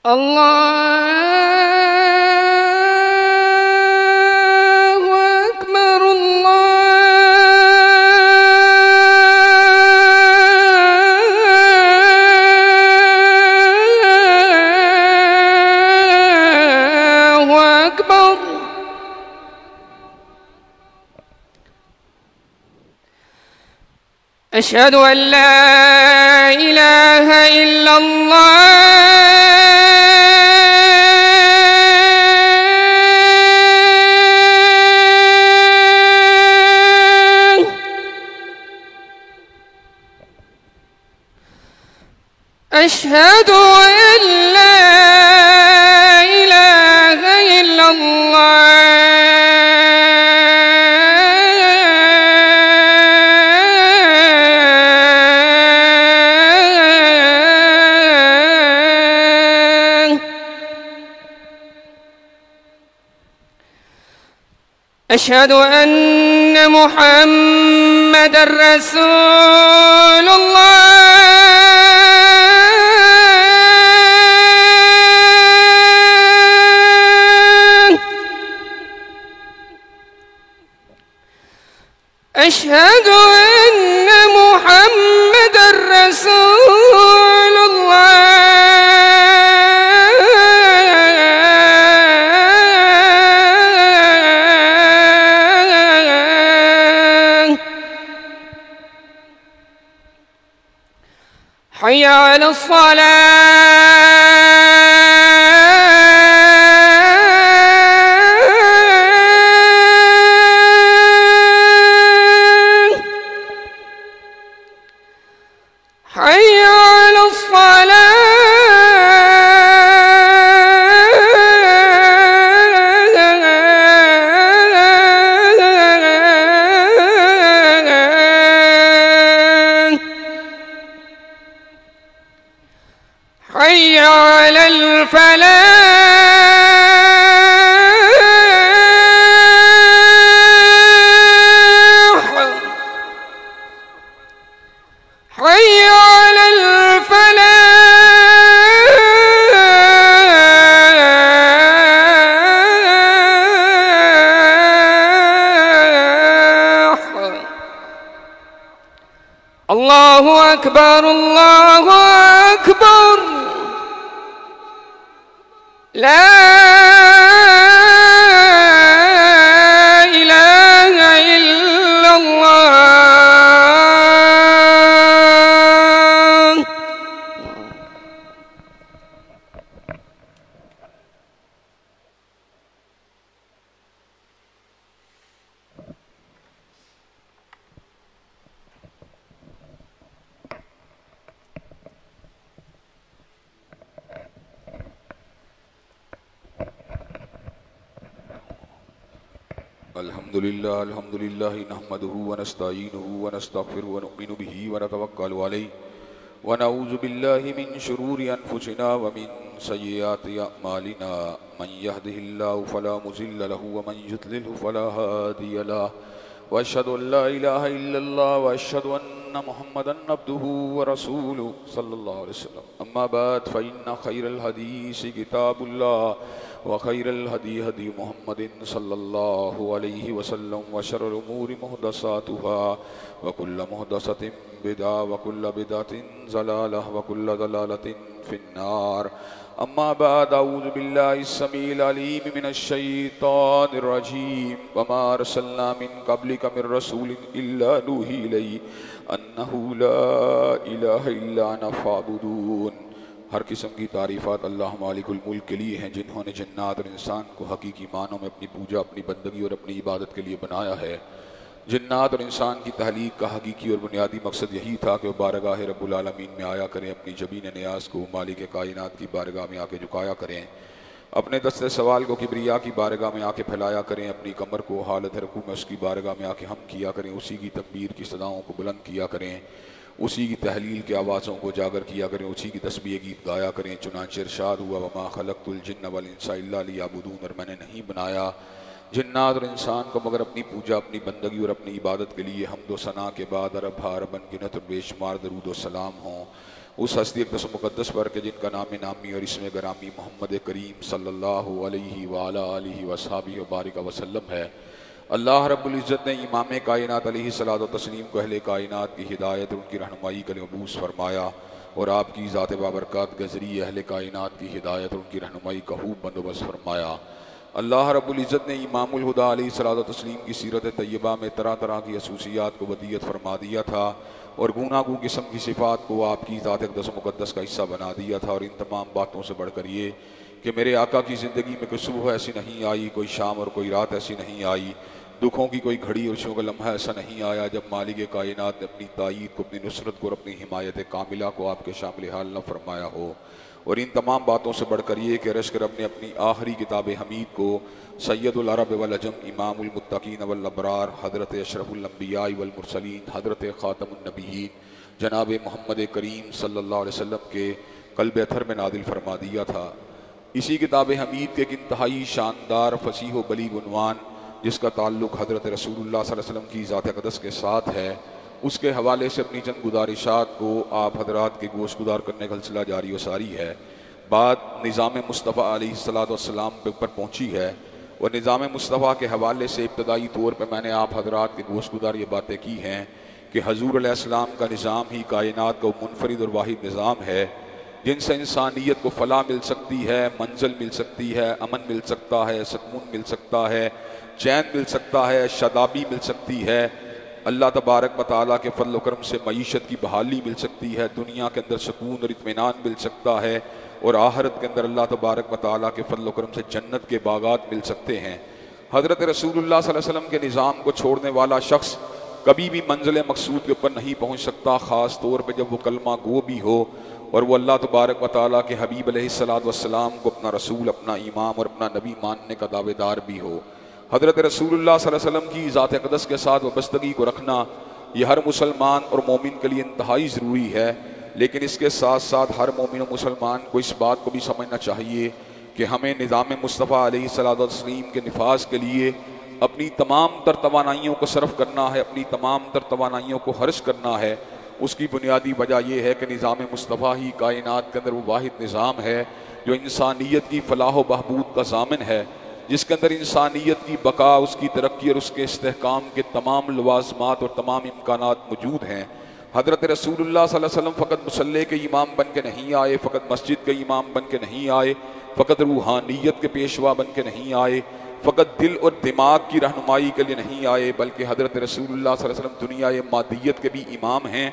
الله أكبر الله أكبر. أشهد أن لا إله إلا الله. أشهد أن لا إله إلا الله. أشهد أن محمدًا رسول الله. أشهد أن محمدًا رسول الله. حي على الصلاة. حي على الصلاة. حي على الفلاح. حي على الفلاح. الله أكبر الله أكبر. لا إله إلا الله. الحمد لله نحمده ونستعينه ونستغفره ونؤمن به ونتوكل عليه ونعوذ بالله من شرور أنفسنا ومن سيئات أعمالنا من يهده الله فلا مضل له ومن يضلل فلا هادي له وأشهد أن لا إله إلا الله وأشهد أن محمدا عبده ورسوله صلى الله عليه وسلم. أما بعد فإن خير الحديث كتاب الله وخير الهدي هدي محمد صلى الله عليه وسلم وشر الأمور محدثاتها وكل محدثة بدعة وكل بدعة ضلالة وكل ضلالة في النار. أما بعد أعوذ بالله السميع العليم من الشيطان الرجيم. وما أرسلنا من قبلك من رسول إلا نوحي إليه أنه لا إله إلا أنا فاعبدون. ہر قسم کی تعریفات اللہ مالک الملک کے لیے ہیں جنہوں نے جنات اور انسان کو حقیقی معنوں میں اپنی پوجا، اپنی بندگی اور اپنی عبادت کے لیے بنایا ہے. جنات اور انسان کی تخلیق کا حقیقی اور بنیادی مقصد یہی تھا کہ وہ بارگاہ رب العالمین میں آیا کریں، اپنی جبین نیاز کو مالک کائنات کی بارگاہ میں آ کے جھکایا کریں، اپنے دست سوال کو کبریا کی بارگاہ میں آ کے پھیلایا کریں، اپنی کمر کو حالت رکوع میں اس کی بارگاہ میں آ کے ہم کیا کریں، اسی کی تکبیر کی صداؤں کو بلند کیا کریں، اسی کی تحلیل کے آوازوں کو اجاگر کیا کریں، اسی کی تسبیح گیت گایا کریں. چنانچہ ارشاد ہوا وما خلقت الجن والانس الا لیعبدون، اور میں نے نہیں بنایا جنات اور انسان کو مگر اپنی پوجا، اپنی بندگی اور اپنی عبادت کے لیے. حمد و ثنا کے بعد ارب ہار بن گنت اور بے شمار درود و سلام ہوں اس ہستی اقدس و مقدس پر کہ جن کا نام نامی اور اسم گرامی محمد کریم صلی اللہ علیہ وآلہ آلہ وصحبہ وبارک وسلم ہے۔ اللہ رب العزت نے امام کائنات علیہ الصلوۃ والتسلیم کو اہل کائنات کی ہدایت اور ان کی رہنمائی کے لیے مبعوث فرمایا، اور آپ کی ذات بابرکات کے ذریعے اہل کائنات کی ہدایت اور ان کی رہنمائی کا خوب بندوبست فرمایا۔ اللہ رب العزت نے امام الہدیٰ علیہ الصلوۃ والتسلیم کی سیرت طیبہ میں طرح طرح کی خصوصیات کو ودیت فرما دیا تھا، اور گوناگوں قسم کی صفات کو آپ کی ذات اقدس و مقدس کا حصہ بنا دیا تھا، اور ان تمام باتوں سے بڑھ کر یہ کہ میرے آقا کی زندگی میں کوئی صبح ایسی نہیں آئی، کوئی شام اور کوئی رات ایسی نہیں آئی، دکھوں کی کوئی گھڑی اور خوشیوں کا لمحہ ایسا نہیں آیا جب مالک کائنات نے اپنی تائید کو، اپنی نصرت کو اور اپنی حمایت کاملہ کو آپ کے شامل حال نہ فرمایا ہو۔ اور ان تمام باتوں سے بڑھ کر یہ کہ عرش کے رب نے اپنی آخری کتاب حمید کو سید العرب والعجم امام المتقین والابرار حضرت اشرف الانبیاء والمرسلین حضرت خاتم النبیین جناب محمد کریم صلی اللہ علیہ وسلم کے قلب اطہر میں نازل فرما دیا تھا۔ اسی کتاب حمید کے ایک انتہائی شاندار فصیح و بلیغ عنوان جس کا تعلق حضرت رسول اللہ صلی اللہ علیہ وسلم کی ذات اقدس کے ساتھ ہے، اس کے حوالے سے اپنی چند گزارشات کو آپ حضرات کے گوش گزار کرنے کا سلسلہ جاری و ساری ہے۔ بات نظام مصطفیٰ علیہ السلام پر پہنچی ہے، اور نظام مصطفیٰ کے حوالے سے ابتدائی طور پہ میں نے آپ حضرات کے گوش گزار یہ باتیں کی ہیں کہ حضور علیہ السلام کا نظام ہی کائنات کا منفرد اور واحد نظام ہے جن سے انسانیت کو فلاح مل سکتی ہے، منزل مل سکتی ہے، امن مل سکتا ہے، سکون مل سکتا ہے، چین مل سکتا ہے، شادابی مل سکتی ہے، اللہ تبارک و تعالیٰ کے فضل و کرم سے معیشت کی بحالی مل سکتی ہے، دنیا کے اندر سکون اور اطمینان مل سکتا ہے، اور آخرت کے اندر اللہ تبارک و تعالیٰ کے فضل و کرم سے جنت کے باغات مل سکتے ہیں۔ حضرت رسول اللہ صلی اللہ علیہ وسلم کے نظام کو چھوڑنے والا شخص کبھی بھی منزل مقصود کے اوپر نہیں پہنچ سکتا، خاص طور پہ جب وہ کلمہ گو بھی ہو اور وہ اللہ تبارک و تعالیٰ کے حبیب علیہ السلام کو اپنا رسول، اپنا امام اور اپنا نبی ماننے کا دعوے دار بھی ہو۔ حضرت رسول اللہ صلی اللہ علیہ وسلم کی ذات اقدس کے ساتھ وابستگی کو رکھنا یہ ہر مسلمان اور مومن کے لیے انتہائی ضروری ہے، لیکن اس کے ساتھ ساتھ ہر مومن و مسلمان کو اس بات کو بھی سمجھنا چاہیے کہ ہمیں نظام مصطفیٰ علیہ السلام کے نفاذ کے لیے اپنی تمام تر توانائیوں کو صرف کرنا ہے، اپنی تمام تر توانائیوں کو خرچ کرنا ہے۔ اس کی بنیادی وجہ یہ ہے کہ نظام مصطفیٰ ہی کائنات کے اندر وہ واحد نظام ہے جو انسانیت کی فلاح و بہبود کا ضامن ہے، جس کے اندر انسانیت کی بقا، اس کی ترقی اور اس کے استحکام کے تمام لوازمات اور تمام امکانات موجود ہیں۔ حضرت رسول اللہ صلی اللہ علیہ وسلم فقط مصلی کے امام بن کے نہیں آئے، فقط مسجد کے امام بن کے نہیں آئے، فقط روحانیت کے پیشوا بن کے نہیں آئے، فقط دل اور دماغ کی رہنمائی کے لیے نہیں آئے، بلکہ حضرت رسول اللہ صلی اللہ علیہ وسلم دنیا مادیت کے بھی امام ہیں۔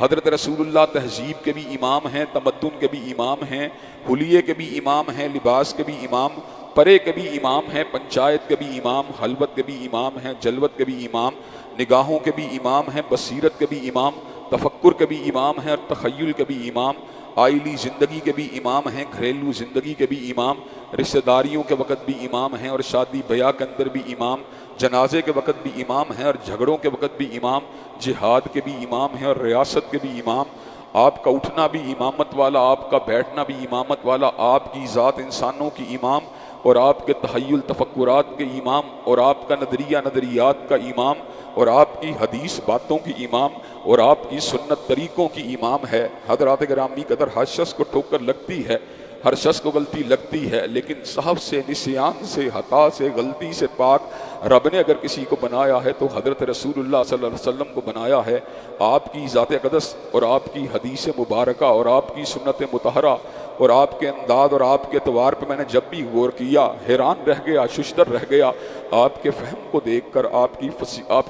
حضرت رسول اللہ تہذیب کے بھی امام ہیں، تمدن کے بھی امام ہیں، حلیے کے بھی امام ہیں، لباس کے بھی امام، پرے کے بھی امام ہیں، پنچایت کے بھی امام، حلوت کے بھی امام ہیں، جلوت کے بھی امام، نگاہوں کے بھی امام ہیں، بصیرت کے بھی امام، تفکر کے بھی امام ہیں، اور تخیل کے بھی امام، آئلی زندگی کے بھی امام ہیں، گھریلو زندگی کے بھی امام، رشتہ داریوں کے وقت بھی امام ہیں، اور شادی بیاہ کے اندر بھی امام، جنازے کے وقت بھی امام ہیں، اور جھگڑوں کے وقت بھی امام، جہاد کے بھی امام ہیں، اور ریاست کے بھی امام۔ آپ کا اٹھنا بھی امامت والا، آپ کا بیٹھنا بھی امامت والا، آپ کی ذات انسانوں کی امام، اور آپ کے تخیل تفکرات کے امام، اور آپ کا نظریہ نظریات کا امام، اور آپ کی حدیث باتوں کی امام، اور آپ کی سنت طریقوں کی امام ہے۔ حضرات گرامی قدر ہر شخص کو ٹھوکر لگتی ہے، ہر شخص کو غلطی لگتی ہے، لیکن صحف سے، نسیان سے، خطا سے، غلطی سے پاک رب نے اگر کسی کو بنایا ہے تو حضرت رسول اللہ صلی اللہ علیہ وسلم کو بنایا ہے۔ آپ کی ذات اقدس اور آپ کی حدیث مبارکہ اور آپ کی سنت مطہرہ اور آپ کے انداز اور آپ کے اعتبار پہ میں نے جب بھی غور کیا حیران رہ گیا، ششدر رہ گیا، آپ کے فہم کو دیکھ کر، آپ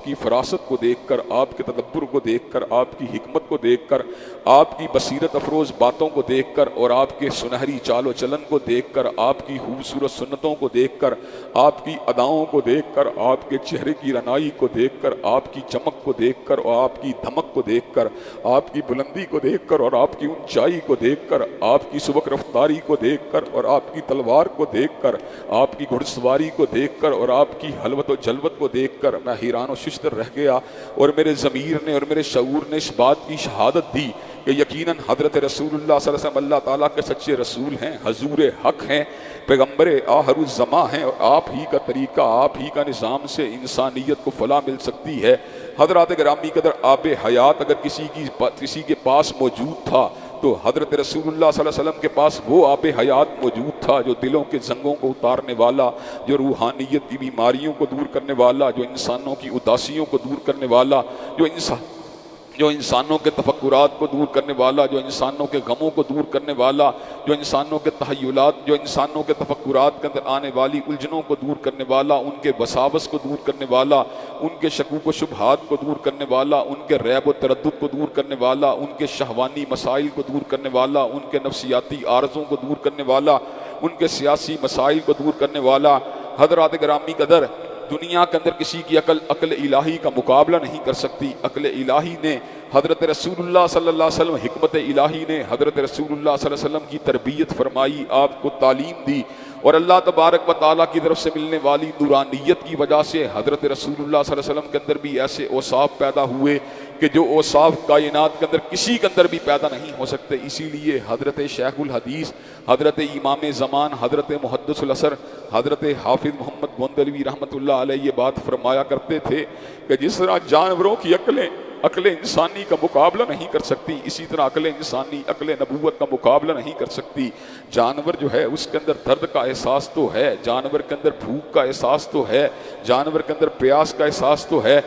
کی فراست کو دیکھ کر، آپ کے تدبر کو دیکھ کر، آپ کی حکمت کو دیکھ کر، آپ کی بصیرت افروز باتوں کو دیکھ کر، اور آپ کے سنہری چال و چلن کو دیکھ کر، آپ کی خوبصورت سنتوں کو دیکھ کر، آپ کی اداؤں کو دیکھ کر، آپ کے چہرے کی رنائی کو دیکھ کر، آپ کی چمک کو دیکھ کر، اور آپ کی دھمک کو دیکھ کر، آپ کی بلندی کو دیکھ کر، اور آپ کی اونچائی کو دیکھ کر، آپ کی سبک رفتاری کو دیکھ کر، اور آپ کی تلوار کو دیکھ کر، آپ کی گھڑ سواری کو دیکھ کر، اور آپ کی حلوت و جلوت کو دیکھ کر میں حیران و ششدر رہ گیا، اور میرے ضمیر نے اور میرے شعور نے اس بات کی شہادت دی کہ یقیناً حضرت رسول اللہ صلی اللہ علیہ وسلم اللہ تعالیٰ کے سچے رسول ہیں، حضور حق ہیں، پیغمبر آخر الزماں ہیں، اور آپ ہی کا طریقہ، آپ ہی کا نظام سے انسانیت کو فلاح مل سکتی ہے۔ حضرات گرامی قدر آب حیات اگر کسی کے پاس موجود تھا تو حضرت رسول اللہ صلی اللہ علیہ وسلم کے پاس وہ آب حیات موجود تھا جو دلوں کے زنگوں کو اتارنے والا، جو روحانیت کی بیماریوں کو دور کرنے والا، جو انسانوں کی اداسیوں کو دور کرنے والا، جو انسانوں کے تفکرات کو دور کرنے والا، جو انسانوں کے غموں کو دور کرنے والا، جو انسانوں کے تخیلات، جو انسانوں کے تفکرات کے اندر آنے والی الجھنوں کو دور کرنے والا، ان کے وساوس کو دور کرنے والا، ان کے شکوک و شبہات کو دور کرنے والا، ان کے ریب و تردد کو دور کرنے والا، ان کے شہوانی مسائل کو دور کرنے والا، ان کے نفسیاتی عارضوں کو دور کرنے والا، ان کے سیاسی مسائل کو دور کرنے والا۔ حضرات گرامی قدر، دنیا کے اندر کسی کی عقل الہی کا مقابلہ نہیں کر سکتی۔ عقل الہی نے حضرت رسول اللہ صلی اللہ علیہ وسلم، حکمت الہی نے حضرت رسول اللہ صلی اللہ علیہ وسلم کی تربیت فرمائی، آپ کو تعلیم دی، اور اللہ تبارک و تعالیٰ کی طرف سے ملنے والی نورانیت کی وجہ سے حضرت رسول اللہ صلی اللہ علیہ وسلم کے اندر بھی ایسے اوصاف پیدا ہوئے کہ جو اوصاف کائنات کے اندر کسی کے اندر بھی پیدا نہیں ہو سکتے۔ اسی لیے حضرت شیخ الحدیث، حضرت امام زمان، حضرت محدث العصر، حضرت حافظ محمد گوندلوی رحمۃ اللہ علیہ یہ بات فرمایا کرتے تھے کہ جس طرح جانوروں کی عقل انسانی کا مقابلہ نہیں کر سکتی، اسی طرح عقل انسانی عقل نبوت کا مقابلہ نہیں کر سکتی۔ جانور جو ہے اس کے اندر درد کا احساس تو ہے، جانور کے اندر بھوک کا احساس تو ہے، جانور کے اندر پیاس کا احساس تو ہے،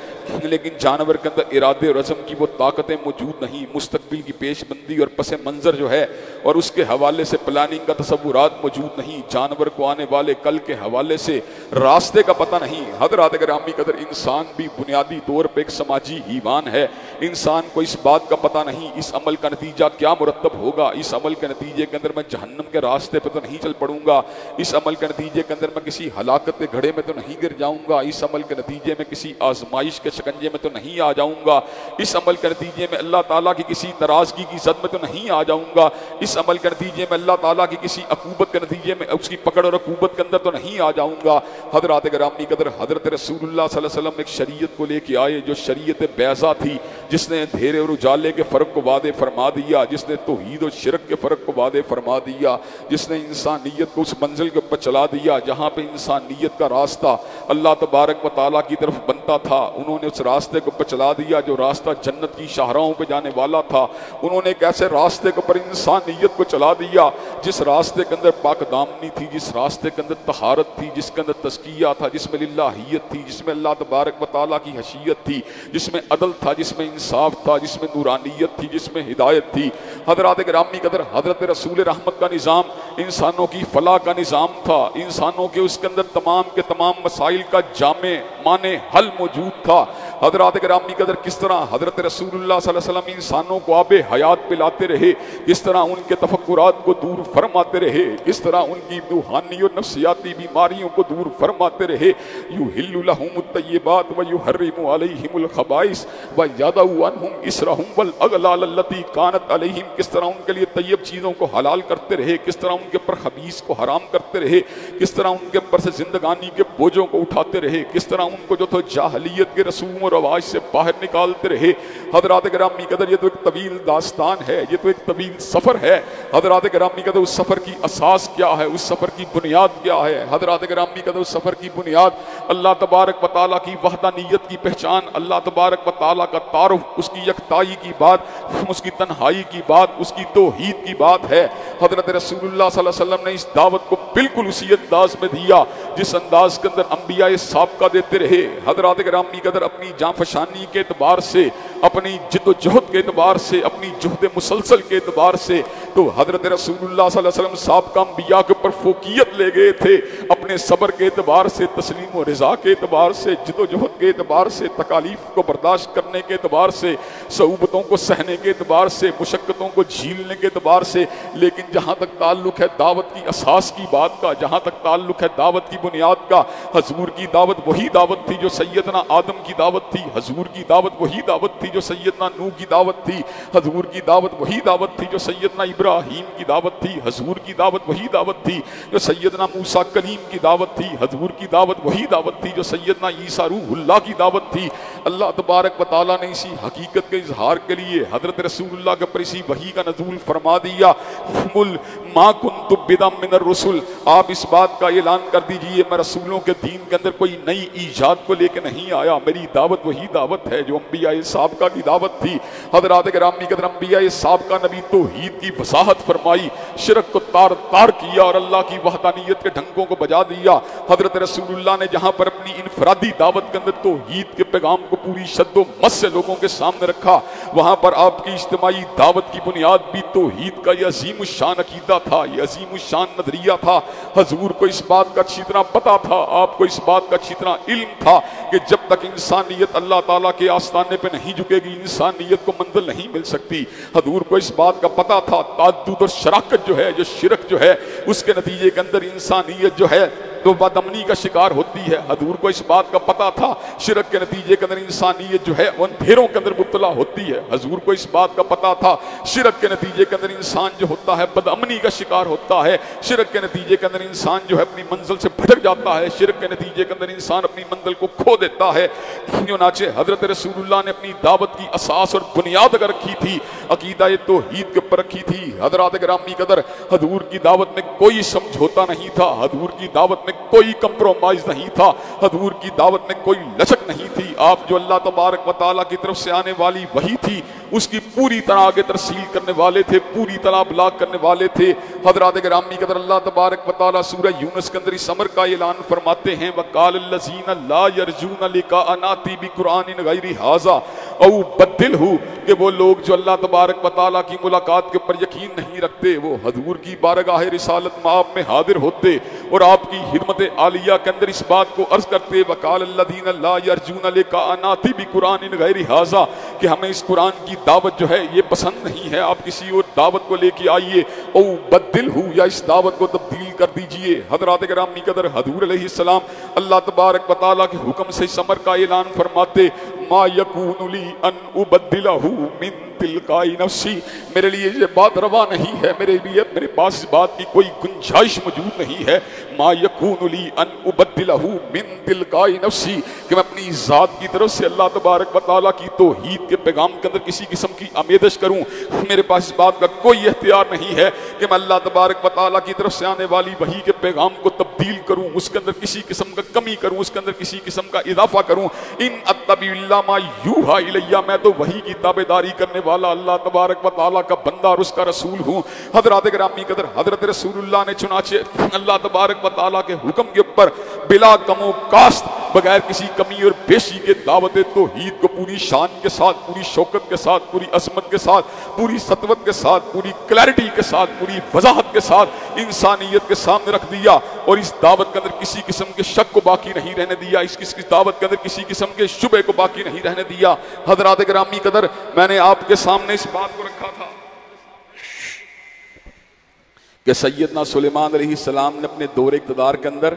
لیکن جانور کے اندر ارادے اور عزم کی وہ طاقتیں موجود نہیں، مستقبل کی پیش بندی اور پس منظر جو ہے اور اس کے حوالے سے پلاننگ کا تصورات موجود نہیں، جانور کو آنے والے کل کے حوالے سے راستے کا پتہ نہیں۔ حضرات گرامی قدر، انسان بھی بنیادی طور پہ ایک سماجی حیوان ہے، انسان کو اس بات کا پتہ نہیں اس عمل کا نتیجہ کیا مرتب ہوگا، اس عمل کے نتیجے کے اندر میں جہنم کے راستے پہ تو نہیں چل پڑوں گا، اس عمل کے نتیجے کے اندر میں کسی ہلاکت کے گھڑے میں تو نہیں گر جاؤں گا، اس عمل کے نتیجے میں کسی آزمائش کے شکنجے میں تو نہیں آ جاؤں گا، اس عمل کے نتیجے میں اللہ تعالیٰ کی کسی ناراضگی کی زد میں تو نہیں آ جاؤں گا، اس عمل کے نتیجے میں اللہ تعالیٰ کی کسی عقوبت کے نتیجے میں اس کی پکڑ اور عقوبت کے اندر تو نہیں آ جاؤں گا۔ حضرات گرامی قدر، حضرت رسول اللہ صلی اللہ علیہ وسلم ایک شریعت کو لے کے آئے جو شریعت بیضا تھی، جس نے اندھیرے اور اجالے کے فرق کو واضح فرما دیا، جس نے توحید اور شرک کے فرق کو واضح فرما دیا، جس نے انسانیت کو اس منزل کے اوپر چلا دیا جہاں پہ انسانیت کا راستہ اللہ تبارک و تعالیٰ کی طرف بنتا تھا۔ انہوں نے اس راستے کو اوپر چلا دیا جو راستہ جنت کی شاہراہوں پہ جانے والا تھا۔ انہوں نے ایک ایسے راستے کے اوپر انسانیت کو چلا دیا جس راستے کے اندر پاک دامنی تھی، جس راستے کے اندر طہارت تھی، جس کے اندر تزکیہ تھا، جس میں للہیت تھی، جس میں اللہ تبارک و تعالیٰ کی حیثیت تھی، جس میں عدل تھا، جس میں انصاف تھا، جس میں نورانیت تھی، جس میں ہدایت تھی۔ حضرات گرامی قدر، حضرت رسول رحمت کا نظام انسانوں کی فلاح کا نظام تھا، انسانوں کے اس کے اندر تمام کے تمام مسائل کا جامع معنی حل موجود تھا۔ حضرات گرامی قدر، کس طرح حضرت رسول اللہ صلی اللہ علیہ وسلم انسانوں کو آب حیات پلاتے رہے، کس طرح ان کے تفکرات کو دور فرماتے رہے، کس طرح ان کی روحانی اور نفسیاتی بیماریوں کو دور فرماتے رہے۔ یحل لهم الطیبات ویحرم علیہم الخبائث ویضع عنہم اسرہم والاغلال التی کانت علیہم، کس طرح ان کے لیے طیب چیزوں کو حلال کرتے رہے، کس طرح ان کے اوپر خبیث کو حرام کرتے رہے، کس طرح ان کے اوپر سے زندگانی کے بوجھوں کو اٹھاتے رہے، کس طرح ان کو جو تو جاہلیت کے رسوم و رواج سے باہر نکالتے رہے۔ حضرات گرامی قدر، یہ تو ایک طویل داستان ہے، یہ تو ایک طویل سفر ہے۔ حضرات گرامی قدر، اس سفر کی اساس کیا ہے، اس سفر کی بنیاد کیا ہے؟ حضرات گرامی قدر، اس سفر کی بنیاد اللہ تبارک و تعالیٰ کی وحدانیت کی پہچان، اللہ تبارک و تعالیٰ کا تعارف، اس کی یکتائی کی بات، اس کی تنہائی کی بات، اس کی توحید کی بات ہے۔ حضرت رسول اللہ صلی اللہ علیہ وسلم نے اس دعوت کو بالکل اسی انداز میں دیا جس انداز کے اندر انبیاء سابقہ دیتے رہے۔ حضرات گرامی قدر، اپنی جانفشانی کے اعتبار سے، اپنی جد و جہد کے اعتبار سے، اپنی جہد مسلسل کے اعتبار سے تو حضرت رسول اللہ صلی اللہ علیہ وسلم سابقہ انبیاء کے اوپر فوقیت لے گئے تھے، اپنے صبر کے اعتبار سے، تسلیم و رضا کے اعتبار سے، جد و جہد کے اعتبار سے، تکالیف کو برداشت کرنے کے اعتبار سے، صعوبتوں کو سہنے کے اعتبار سے، مشقتوں کو جھیلنے کے اعتبار سے۔ لیکن جہاں تک تعلق ہے دعوت کی اساس کی بات کا، جہاں تک تعلق ہے دعوت کی بنیاد کا، حضور کی دعوت وہی دعوت تھی جو سیدنا آدم کی دعوت تھی، حضور کی دعوت وہی دعوت تھی جو سیدنا نوح کی دعوت تھی، حضور کی دعوت وہی دعوت تھی جو سیدنا ابراہیم کی دعوت تھی، حضور کی دعوت وہی دعوت تھی جو سیدنا موسیٰ کلیم کی دعوت تھی، حضور کی دعوت وہی دعوت تھی جو سیدنا عیسیٰ روح اللہ کی دعوت تھی۔ اللہ تبارک و تعالیٰ نے اسی حقیقت کے اظہار کے لیے حضرت رسول اللہ کے پر اسی وحی کا نزول فرما دیا۔ ما کنت بدعا من الرسل، آپ اس بات کا اعلان کر دیجئے میں رسولوں کے دین کے اندر کوئی نئی ایجاد کو لے کے نہیں آیا، میری دعوت وہی دعوت ہے جو انبیاء سابقہ کی دعوت تھی۔ حضرات گرامی قدر انبیاء سابقہ نبی توحید کی وضاحت فرمائی، شرک کو تار تار کیا اور اللہ کی وحدانیت کے ڈھنگوں کو بجا دیا۔ حضرت رسول اللہ نے جہاں پر اپنی انفرادی دعوت کے اندر توحید کے پیغام کو پوری شد و مس سے لوگوں کے سامنے رکھا، وہاں پر آپ کی اجتماعی دعوت کی بنیاد بھی توحید کا یہ عظیم الشان عقیدہ تھا، یہ عظیم الشان نظریہ تھا۔ حضور کو اس بات کا اچھی طرح پتا تھا، آپ کو اس بات کا اچھی طرح علم تھا کہ جب تک انسانیت اللہ تعالیٰ کے آستانے پہ نہیں جھکے گی انسانیت کو منزل نہیں مل سکتی۔ حضور کو اس بات کا پتا تھا تعدد اور شراکت جو ہے، جو شرک جو ہے، اس کے نتیجے کے اندر انسانیت جو ہے تو بد امنی کا شکار ہوتی ہے۔ حضور کو اس بات کا پتا تھا شرک کے نتیجے کے اندر انسانیت جو ہے وہ اندھیروں کے اندر مبتلا ہوتی ہے۔ حضور کو اس بات کا پتا تھا شرک کے نتیجے کے اندر انسان جو ہوتا ہے بد امنی کا شکار ہوتا ہے، شرک کے نتیجے کے اندر انسان جو ہے اپنی منزل سے بھٹک جاتا ہے، شرک کے نتیجے کے اندر انسان اپنی منزل کو کھو دیتا ہے۔ چنانچہ حضرت رسول اللہ نے اپنی دعوت کی اساس اور بنیاد اگر رکھی تھی عقیدہ توحید کے اوپر رکھی تھی۔ حضرات گرامی قدر حضور کی دعوت میں کوئی سمجھوتا نہیں تھا، حضور کی دعوت میں کوئی کمپرومائز نہیں تھا، حضور کی دعوت میں کوئی لچک نہیں تھی۔ آپ جو اللہ تبارک و تعالیٰ کی طرف سے آنے والی وحی تھی اس کی پوری طرح آگے ترسیل کرنے والے تھے، پوری طرح ابلاغ کرنے والے تھے۔ حضرات گرامی قدر اللہ تبارک و تعالیٰ سورہ یونس کے اندر اس امر کا اعلان فرماتے ہیں وَقَالَ الَّذِينَ لَا يَرْجُونَ لِقَاءَنَا نَأْتِ بِقُرْآنٍ غَيْرِ هَٰذَا أَوْ بَدِّلْهُ، کہ وہ لوگ جو اللہ تبارک و تعالیٰ کی ملاقات کے اوپر یقین نہیں رکھتے وہ حضور کی بارگاہ رسالت مآب میں حاضر ہوتے اور آپ کی خدمت عالیہ کے اندر اس بات کو عرض کرتے وَقَالَ الَّذِينَ لَا يَرْجُونَ لِقَاءَنَا نَأْتِ بِقُرْآنٍ غَيْرِ هَٰذَا، کہ ہمیں اس قرآن کی دعوت جو ہے یہ پسند نہیں ہے، آپ کسی اور دعوت کو لے کے آئیے، او بدلہ، یا اس دعوت کو تبدیل کر دیجئے۔ حضرات گرامی قدر حضور علیہ السلام اللہ تبارک و تعالیٰ کے حکم سے اس امر کا اعلان فرماتے ما یکون لی ان ابدلہ من تلقائی نفسی، میرے لیے یہ بات روا نہیں ہے، میرے پاس اس بات کی کوئی گنجائش موجود نہیں ہے، ما یکون لی ان ابدلہ من تلقائی نفسی، کہ میں اپنی ذات کی طرف سے اللہ تبارک و تعالیٰ کی توحید کے پیغام کے اندر کسی قسم کی آمیزش کروں، میرے پاس اس بات کا کوئی اختیار نہیں ہے کہ میں اللہ تبارک و تعالیٰ کی طرف سے آنے والی وحی کے پیغام کو تبدیل کروں، اس کے اندر کسی قسم کا کمی کروں، اس کے اندر کسی قسم کا اضافہ کروں۔ ان اتبع الا ما یوحی الی، میں تو وحی کی تابعداری کرنے والا اللہ تبارک و تعالیٰ کا بندہ اور اس کا رسول ہوں۔ حضرات گرامی قدر حضرت رسول اللہ نے چنانچہ اللہ تبارک و تعالیٰ کے حکم کے اوپر بلا کم و کاست، بغیر کسی کمی اور بیشی کے دعوت توحید کو پوری شان کے ساتھ، پوری شوکت کے ساتھ، پوری عظمت کے ساتھ، پوری سطوت کے ساتھ، پوری کلیرٹی کے ساتھ، پوری وضاحت کے ساتھ انسانیت کے سامنے رکھ دیا، اور اس دعوت کے اندر کسی قسم کے شک کو باقی نہیں رہنے دیا، اس دعوت کے اندر کسی قسم کے شبہ کو باقی نہیں رہنے دیا۔ حضرات گرامی قدر میں نے آپ کے سامنے اس بات کو رکھا تھا کہ سیدنا سلیمان علیہ السلام نے اپنے دور اقتدار کے اندر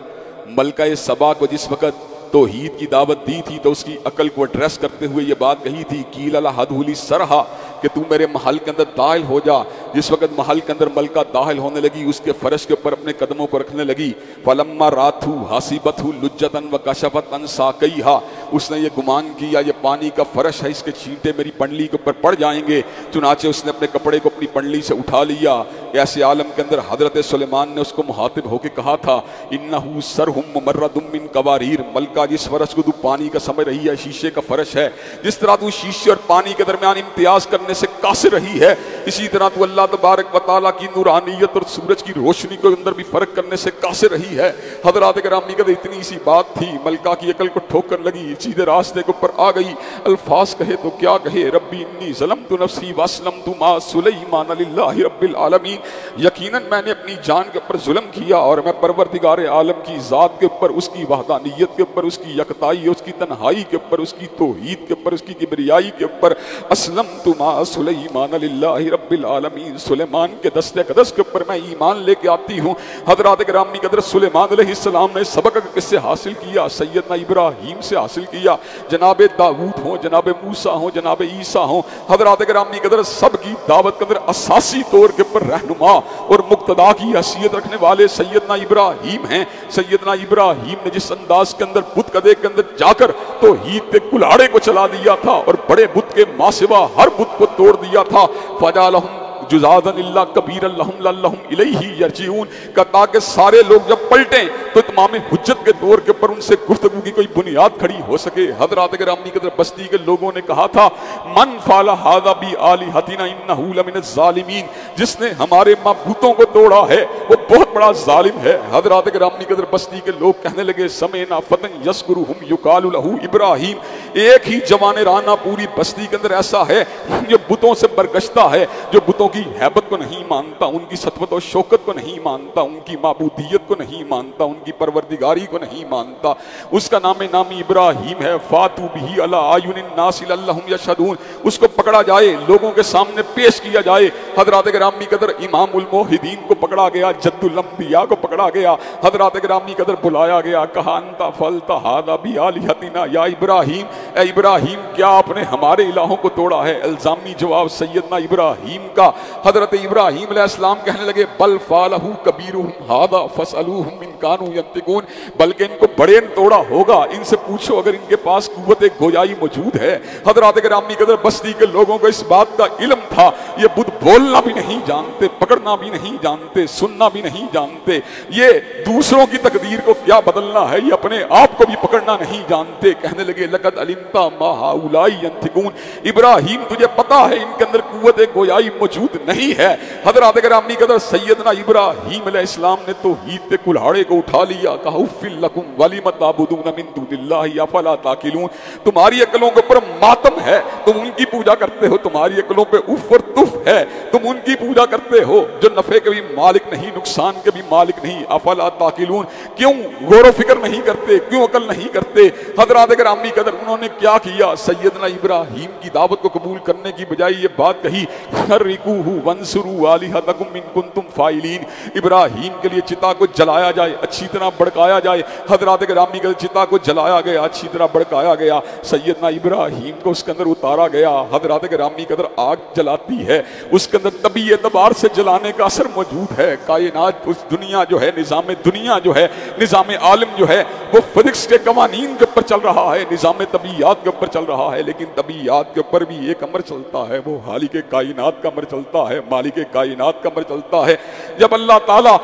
ملکہ سبا کو جس وقت توحید کی دعوت دی تھی تو اس کی عقل کو ایڈریس کرتے ہوئے یہ بات کہی تھی قیل لہدہ لی سرہا، کہ تو میرے محل کے اندر داخل ہو جا۔ جس وقت محل کے اندر ملکہ داخل ہونے لگی اس کے فرش کے اوپر اپنے قدموں کو رکھنے لگی، فلما راتھو حاسبتھو لجتن وکشفت عن ساقیہا، اس نے یہ گمان کیا یہ پانی کا فرش ہے، اس کے چھینٹے میری پنڈلی کے اوپر پڑ جائیں گے، چنانچہ اس نے اپنے کپڑے کو اپنی پنڈلی سے اٹھا لیا۔ ایسے عالم کے اندر حضرت سلیمان نے اس کو مخاطب ہو کے کہا تھا انہو سرہم ممرد من قواریر، ملکہ جس فرش کو تو پانی کا سمجھ رہی ہے شیشے کا فرش ہے، جس طرح تو شیشے اور پانی کے درمیان امتیاز کرنے سے قاصر رہی ہے، اسی طرح تو اللہ تبارک و تعالیٰ کی نورانیت اور سورج کی روشنی کے اندر بھی فرق کرنے سے قاصر رہی ہے۔ حضرات گرامی قدر اتنی سی بات تھی، ملکہ کی عقل کو ٹھوکر لگی، سیدھے راستے کے اوپر آ گئی، الفاظ کہے تو کیا کہے، ربی انی ظلمت نفسی واسلمت مع سلیمان للہ رب العالمین، یقیناً میں نے اپنی جان کے اوپر ظلم کیا اور میں پروردگار عالم کی ذات کے اوپر، اس کی وحدانیت کے اوپر، اس کی یکتائی، اس کی تنہائی کے اوپر، اس کی توحید کے اوپر، اس کی کبریائی کے اوپر اسلمت مع سلیمان للہ رب العالمین، سلیمان کے دست اقدس کے اوپر میں ایمان لے کے آتی ہوں۔ حضرات گرامی قدر سلیمان علیہ السلام نے سبق کس سے حاصل کیا؟ سیدنا ابراہیم سے حاصل کیا، جناب داؤد ہوں، جناب موسیٰ ہوں، جناب عیسیٰ ہوں، حضرات گرامی قدر سب کی دعوت کے اندر اساسی طور کے اوپر رہنما اور مقتدا کی حیثیت رکھنے والے سیدنا ابراہیم ہیں۔ سیدنا ابراہیم نے جس انداز کے اندر بت کدے کے اندر جا کر توحید کے کلاڑے کو چلا دیا تھا اور بڑے بت کے ماں سوا ہر بت کو توڑ دیا تھا، فجعلہم جزازن الا کبیرا لہم لعلہم الیہ یرجعون کہ تاکہ سارے لوگ جب پلٹیں تو اتمام حجت کے دور کے پر ان سے گفتگو کی کوئی بنیاد کھڑی ہو سکے۔ حضرات گرامی قدر بستی کے لوگوں نے کہا تھا من فعل ھذا بآلہتنا انہ لمن الظالمین، جس نے ہمارے معبودوں کو توڑا ہے وہ بہت بڑا ظالم ہے۔ حضرات گرامی قدر بستی کے لوگ کہنے لگے سمعنا فتى یذکرہم یقال لہ ابراہیم، ایک ہی جوان رانا پوری بستی کے اندر ایسا ہے جو بتوں سے برگشتہ ہے، جو بتوں کی ہیبت کو نہیں مانتا، ان کی سطوت و شوکت کو نہیں مانتا، ان کی معبودیت کو نہیں مانتا، ان کی پروردگاری کو نہیں مانتا، اس کا نام نامی ابراہیم ہے۔ فاتو بہ علی اعین الناس لعلہم یشہدون، اس کو پکڑا جائے، لوگوں کے سامنے پیش کیا جائے۔ حضرات گرامی قدر امام الموحدین کو پکڑا گیا، جد الانبیاء کو پکڑا گیا، حضرات گرامی قدر بلایا گیا، کہا انت فعلت ھذا بآلہتنا یا ابراہیم، اے ابراہیم کیا آپ نے ہمارے الہوں کو توڑا ہے؟ الزامی جواب سیدنا ابراہیم کا۔ حضرت ابراہیم علیہ السلام کہنے لگے بل فعلہ کبیرہم ھذا فاسألوہم ان کانوا ینطقون، بلکہ ان کو بڑے نے توڑا ہوگا، ان سے پوچھو اگر ان کے پاس قوت گویائی موجود ہے۔ حضرات گرامی قدر بستی کے لوگوں کو اس بات کا علم تھا یہ بدھ بولنا بھی نہیں جانتے، پکڑنا بھی نہیں جانتے، سننا بھی نہیں جانتے، یہ دوسروں کی تقدیر کو کیا بدلنا ہے، یہ اپنے آپ کو بھی پکڑنا نہیں جانتے۔ کہنے لگے لقد علمت ما ہؤلاء ینطقون، ابراہیم تجھے پتا ہے ان کے اندر قوت گویائی موجود نہیں ہے۔ حضرات گرامی قدر سیدنا ابراہیم علیہ السلام نے توحید کے کلہاڑے کو اٹھا لیا، کہا اف لکم ولم تعبدون من دون اللہ افلا تعقلون، تمہاری عقلوں کے اوپر ماتم ہے، تم ان کی پوجا کرتے ہو، تمہاری عقلوں پہ اف اور تف ہے، تم ان کی پوجا کرتے ہو جو نفع کے بھی مالک نہیں، نقصان کے بھی مالک نہیں۔ افلا تعقلون، کیوں غور و فکر نہیں کرتے، کیوں عقل نہیں کرتے؟ حضرات گرامی قدر انہوں نے کیا کیا؟ سیدنا ابراہیم کی دعوت کو قبول کرنے کی بجائے یہ بات کہی حرقوہ وانصروا آلہتکم ان کنتم فاعلین، ابراہیم کے لیے چتا کو جلایا جائے، اچھی طرح بڑکایا جائے۔ حضرات گرامی قدر چتا کو جلایا گیا، اچھی طرح بڑکایا گیا، سیدنا ابراہیم کو اس کے اندر اتارا گیا۔ حضرات گرامی قدر آگ جلاتی ہے، اس کے اندر طبی اعتبار سے جلانے کا اثر موجود ہے۔ کائنات اس دنیا جو ہے، نظام دنیا جو ہے، نظام عالم جو ہے وہ فزکس کے قوانین کے اوپر چل رہا ہے، نظام طبیعیات کے اوپر چل رہا ہے، لیکن طبیعیات کے اوپر بھی ایک امر چلتا ہے، وہ خالق کائنات کا امر چلتا ہے، مالک کائنات کا امر چلتا ہے۔ جب اللہ تعالیٰ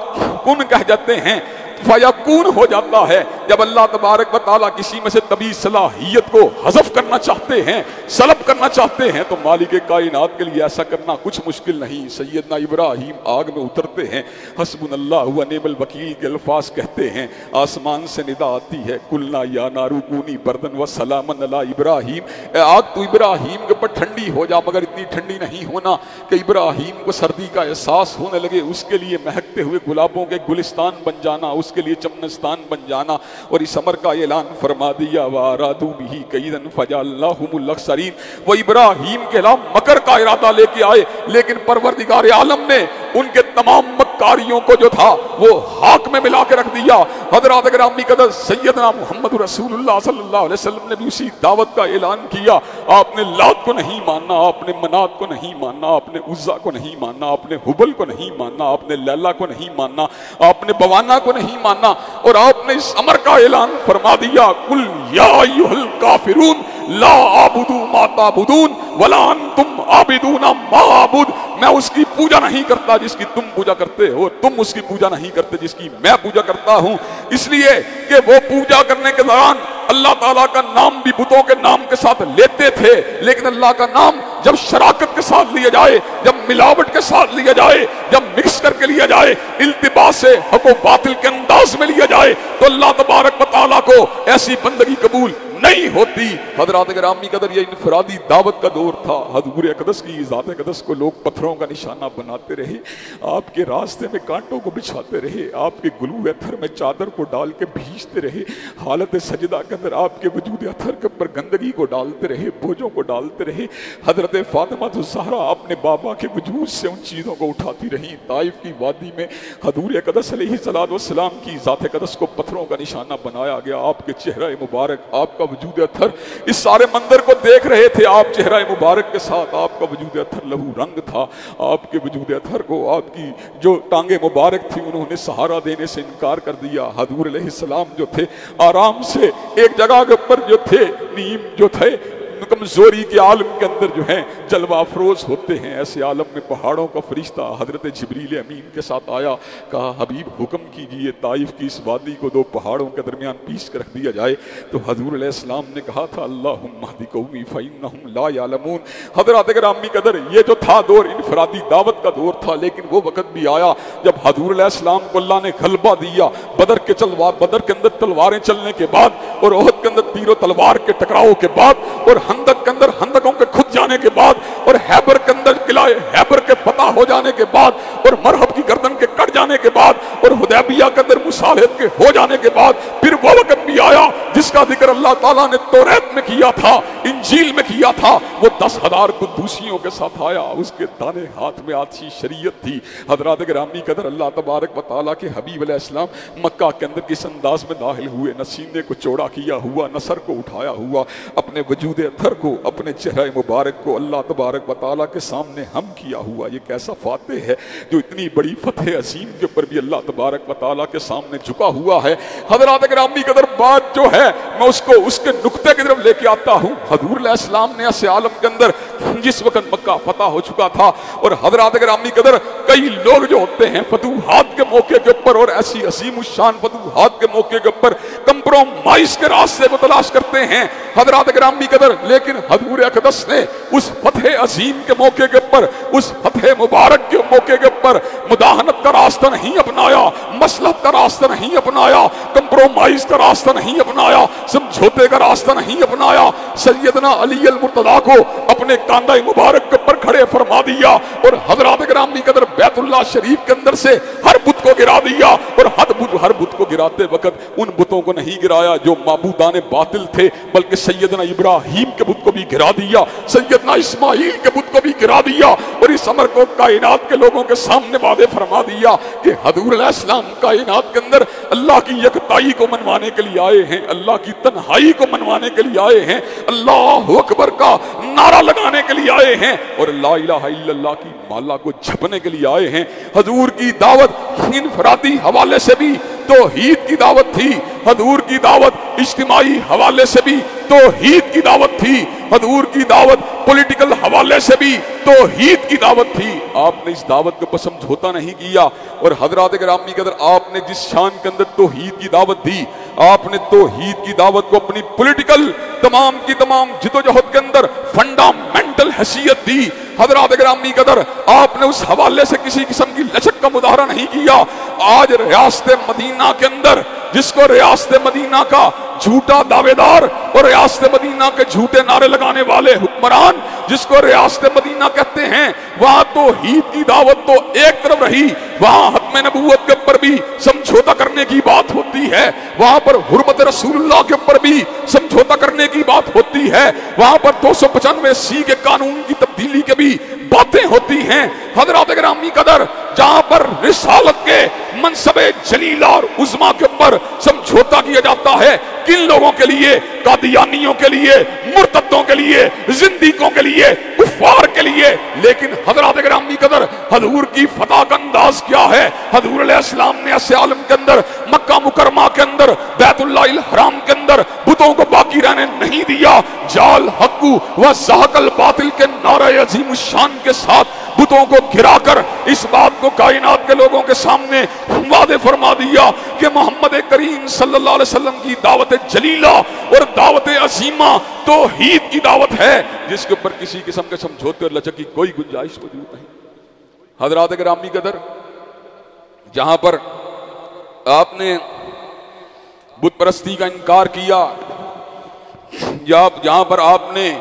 کن کہہ جاتے ہیں فیکون ہو جاتا ہے۔ جب اللہ تبارک و تعالیٰ کسی میں سے طبی صلاحیت کو حذف کرنا چاہتے ہیں، سلب کرنا چاہتے ہیں، تو مالک کائنات کے لیے ایسا کرنا کچھ مشکل نہیں۔ سیدنا ابراہیم آگ میں اترتے ہیں، حسبنا اللہ و نعم الوکیل کے الفاظ کہتے ہیں، آسمان سے ندا آتی ہے قلنا یا نار کونی بردن و سلاما علی ابراہیم، اے آگ تو ابراہیم کے اوپر ٹھنڈی ہو جا، مگر اتنی ٹھنڈی نہیں ہونا کہ ابراہیم کو سردی کا احساس ہونے لگے، اس کے لیے مہکتے ہوئے گلابوں کے گلستان بن جانا، اس کے لیے چمنستان بن جانا۔ اور اس امر کا اعلان فرما دیا وَأَرَادُوا بِهِ كَيْدًا فَجَعَلْنَاهُمُ الْأَخْسَرِينَ، وہ ابراہیم کے خلاف مکر کا ارادہ لے کے آئے، لیکن پروردگار عالم نے ان کے تمام مکاریوں کو جو تھا وہ خاک میں ملا کے رکھ دیا۔ حضرات گرامی قدر سیدنا محمد رسول اللہ صلی اللہ علیہ وسلم نے بھی اسی دعوت کا اعلان کیا۔ آپ نے لات کو نہیں ماننا، آپ نے منات کو نہیں ماننا، آپ نے عزا کو نہیں ماننا، آپ نے حبل کو نہیں ماننا، آپ نے لیلا کو نہیں ماننا، آپ نے بوانا کو نہیں ماننا، اور آپ نے اس امر کا اعلان فرما دیا قل یا ایھا الکافرون لا اعبد ما تعبدون ولا انتم عابدون ما اعبد، میں اس کی پوجا نہیں کرتا جس کی تم پوجا کرتے ہو، تم اس کی پوجا نہیں کرتے جس کی میں پوجا کرتا ہوں۔ اس لیے کہ وہ پوجا کرنے کے دوران اللہ تعالیٰ کا نام بھی بتوں کے نام کے ساتھ لیتے تھے، لیکن اللہ کا نام جب شراکت کے ساتھ لیا جائے، جب ملاوٹ کے ساتھ لیا جائے، جب مکس کر کے لیا جائے، التباس سے حق و باطل کے انداز میں لیا جائے، تو اللہ تبارک و تعالیٰ کو ایسی بندگی قبول نہیں ہوتی۔ حضرات گرامی قدر یہ انفرادی دعوت کا دور تھا۔ حضور اقدس کی ذات اقدس کو لوگ پتھروں کا نشانہ بناتے رہے، آپ کے راستے میں کانٹوں کو بچھاتے رہے، آپ کے گلو اتھر میں چادر کو ڈال کے بھیجتے رہے، حالت سجدہ کے اندر آپ کے وجود اتھر کے اوپر گندگی کو ڈالتے رہے، بوجھوں کو ڈالتے رہے۔ حضرت فاطمہ الزہرا اپنے بابا کے وجود سے ان چیزوں کو اٹھاتی رہی۔ طائف کی وادی میں حضور اقدس علیہ السلام کی ذات اقدس کو پتھروں کا نشانہ بنایا گیا، آپ کے چہرہ مبارک، آپ کا وجود اتھر اس سارے منظر کو دیکھ رہے تھے، آپ چہرہ مبارک کے ساتھ آپ کا وجود اتھر لہو رنگ تھا، آپ کے وجود اتھر کو آپ کی جو ٹانگیں مبارک تھی انہوں نے سہارا دینے سے انکار کر دیا۔ حضور علیہ السلام جو تھے آرام سے ایک جگہ کے اوپر جو تھے، نیم جو تھے کمزوری کے عالم کے اندر جو ہیں جلوہ افروز ہوتے ہیں، ایسے عالم میں پہاڑوں کا فرشتہ حضرت جبریل امین کے ساتھ آیا، کہا حبیب حکم کیجئے طائف کی اس وادی کو 2 پہاڑوں کے درمیان پیس کے رکھ دیا جائے۔ تو حضور علیہ السلام نے کہا تھا اللہم اہد قومی فإنہم لا یعلمون۔ حضرات گرامی قدر یہ جو تھا دور انفرادی دعوت کا دور تھا، لیکن وہ وقت بھی آیا جب حضور علیہ السلام کو اللہ نے غلبہ دیا۔ بدر کے اندر تلواریں چلنے کے بعد، اور احد کے اندر تیر و تلوار کے ٹکراؤ کے بعد، اور خندق کے اندر خندقوں کے کھد جانے کے بعد، اور خیبر کے اندر قلعہ خیبر کے فتح ہو جانے کے بعد، اور مرحب کی گردن کے کٹ جانے کے بعد، اور حدیبیہ کے اندر مصالحت کے ہو جانے کے بعد، پھر وہ وقت بھی آیا جس کا ذکر اللہ تعالیٰ نے توریت میں کیا تھا، انجیل میں کیا تھا۔ وہ 10,000 قدوسیوں کے ساتھ آیا، اس کے دانے ہاتھ میں آتشی شریعت تھی۔ حضرات گرامی قدر اللہ تبارک و تعالیٰ کے حبیب علیہ السلام مکہ کے اندر کس انداز میں داخل ہوئے، نہ سینے کو چوڑا کیا ہوا، نہ سر کو اٹھایا ہوا، اپنے وجود اطہر کو، اپنے چہرہ مبارک کو اللہ تبارک و تعالیٰ کے سامنے ہم کیا ہوا۔ یہ کیسا فاتح ہے جو اتنی بڑی فتح عظیم کے اوپر بھی اللہ تبارک و تعالیٰ کے سامنے جھکا ہوا ہے۔ حضرات گرامی قدر بات جو ہے میں اس کے نقطے کی طرف لے کے آتا ہوں۔ حضور علیہ السلام نے ایسے عالم کے اندر جس وقت مکہ فتح ہو چکا تھا، اور حضرات گرامی قدر کئی لوگ جو ہوتے ہیں فتوحات کے موقع کے اوپر، اور ایسی عظیم الشان فتوحات کے موقع کے اوپر کمپرومائز کے راستے کو تلاش کرتے ہیں حضرات گرامی قدر، لیکن حضور اقدس نے اس فتح عظیم کے موقع کے اوپر، اس فتح مبارک کے موقع کے اوپر مداہنت کا راستہ نہیں اپنایا، مصلحت کا راستہ نہیں اپنایا، کمپرومائز کا راستہ نہیں اپنایا، سمجھوتے کا راستہ نہیں اپنایا۔ سیدنا علی المرتضیٰ کو اپنے کاندھے مبارک کے اوپر کھڑے فرما دیا، اور حضرات گرامی قدر بیت اللہ شریف کے اندر سے ہر بت کو گرا دیا، اور ہر بت کو گراتے وقت ان بتوں کو نہیں گرایا جو معبودان باطل تھے، بلکہ سیدنا ابراہیم کے بت کو بھی گرا دیا، سیدنا اسماعیل کے بت کو بھی گرا دیا، اور اس امر کو کائنات کے لوگوں کے سامنے واضح فرما دیا کہ حضور علیہ السلام کائنات کے اندر اللہ کی یکتائی کو منوانے کے لیے آئے ہیں، اللہ کی تنہائی کو منوانے کے لیے آئے ہیں، اللہ اکبر کا نعرہ لگانے کے لیے آئے ہیں، اور لا الہ الا اللہ کی مالا کو جھپنے کے لیے آئے ہیں۔ حضور کی دعوت انفرادی حوالے سے بھی توحید کی دعوت تھی، حضور کی دعوت اجتماعی حوالے سے بھی توحید کی دعوت تھی، حضور کی دعوت پولیٹیکل حوالے سے بھی توحید کی دعوت تھی۔ آپ نے اس دعوت کو سمجھوتا نہیں کیا، اور حضرات گرامی قدر آپ نے جس شان کے اندر توحید کی دعوت دی، آپ نے توحید کی دعوت کو اپنی پولیٹیکل تمام کی تمام جدوجہد کے اندر فنڈامنٹل حیثیت دی۔ حضرات گرامی قدر آپ نے اس حوالے سے کسی قسم کی لچک کا مظاہرہ نہیں کیا۔ آج ریاست مدینہ کے اندر جس کو ریاست مدینہ کا جھوٹا دعوے دار اور ریاست مدینہ کے جھوٹے نعرے لگانے والے حکمران جس کو ریاست مدینہ کہتے ہیں، وہاں توحید کی دعوت تو ایک طرف رہی، وہاں ختم نبوت کے اوپر بھی سمجھوتا کرنے کی بات ہوتی ہے، وہاں پر حرمت رسول اللہ کے اوپر بھی سمجھوتا کرنے کی بات ہوتی ہے، وہاں پر 295 کے قانون کی تبدیلی کے بھی باتیں ہوتی ہیں۔ حضرات گرامی قدر جہاں پر رسالت کے منصب جلیلہ اور عظمہ کے اوپر سمجھوتا کیا جاتا ہے، کن لوگوں کے لیے؟ قادیانیوں کے لیے، مرتدوں کے لیے، زندیقوں کے لیے، کفار کے لیے۔ لیکن حضرات گرامی قدر حضور کی فتح کا انداز کیا ہے؟ حضور علیہ السلام نے ایسے عالم کے اندر، مکہ مکرمہ کے اندر، بیت اللہ الحرام کے اندر بتوں کو باقی رہنے نہیں دیا۔ جال حق و زہق الباطل کے نعرہ عظیم الشان کے ساتھ بتوں کو گرا کر اس بات کو کائنات کے لوگوں کے سامنے واضح فرما دیا کہ محمد کریم صلی اللہ علیہ وسلم کی دعوت جلیلہ اور دعوت عظیمہ توحید کی دعوت ہے، جس کے اوپر کسی قسم کے سمجھوتے اور لچک کی کوئی گنجائش موجود نہیں۔ حضرات گرامی قدر جہاں پر آپ نے بت پرستی کا انکار کیا، جہاں پر آپ نے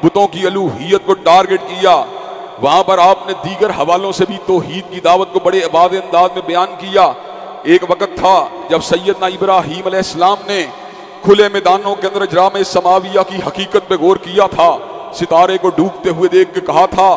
بتوں کی الوہیت کو ٹارگٹ کیا، وہاں پر آپ نے دیگر حوالوں سے بھی توحید کی دعوت کو بڑے عباد انداز میں بیان کیا۔ ایک وقت تھا جب سیدنا ابراہیم علیہ السلام نے کھلے میدانوں کے اندر اجرام سماویہ کی حقیقت پہ غور کیا تھا، ستارے کو ڈوبتے ہوئے دیکھ کے کہا تھا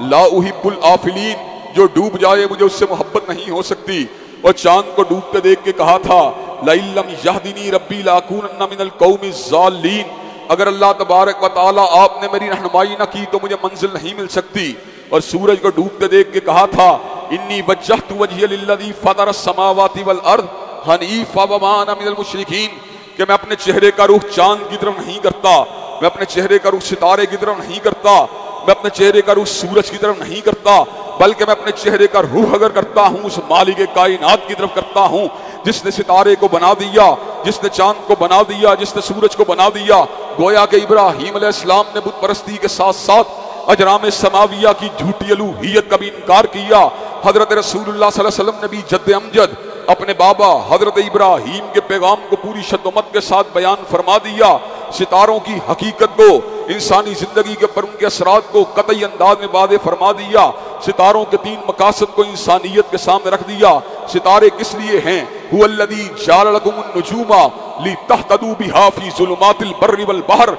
لا احب الآفلین، جو ڈوب جائے مجھے اس سے محبت نہیں ہو سکتی، اور چاند کو ڈوبتے دیکھ کے کہا تھا لئن لم یہدنی ربی لاکونن من القوم الضالین، اگر اللہ تبارک و تعالیٰ آپ نے میری رہنمائی نہ کی تو مجھے منزل نہیں مل سکتی، اور سورج کو ڈوبتے دیکھ کے کہا تھا انی وجہت وجہی للذی فطر السماوات والارض حنیفا وما انا من المشرکین، کہ میں اپنے چہرے کا رخ چاند کی طرف نہیں کرتا، میں اپنے چہرے کا رخ ستارے کی طرف نہیں کرتا، میں اپنے چہرے کا رخ سورج کی طرف نہیں کرتا، بلکہ میں اپنے چہرے کا رخ اگر کرتا ہوں اس مالک کائنات کی طرف کرتا ہوں جس نے ستارے کو بنا دیا، جس نے چاند کو بنا دیا، جس نے سورج کو بنا دیا۔ گویا کہ ابراہیم علیہ السلام نے بت پرستی کے ساتھ ساتھ اجرام سماویہ کی جھوٹی الوہیت کا بھی انکار کیا۔ حضرت رسول اللہ صلی اللہ علیہ وسلم نے بھی جد امجد اپنے بابا حضرت ابراہیم کے پیغام کو پوری شدت کے ساتھ بیان فرما دیا۔ ستاروں کی حقیقت کو، انسانی زندگی کے پر ان کے اثرات کو قطعی انداز میں واضح فرما دیا۔ ستاروں کے 3 مقاصد کو انسانیت کے سامنے رکھ دیا۔ ستارے کس لیے ہیں؟ هو الذی جعل لکم النجوم لتہتدوا بہا فی ظلمات البر والبحر۔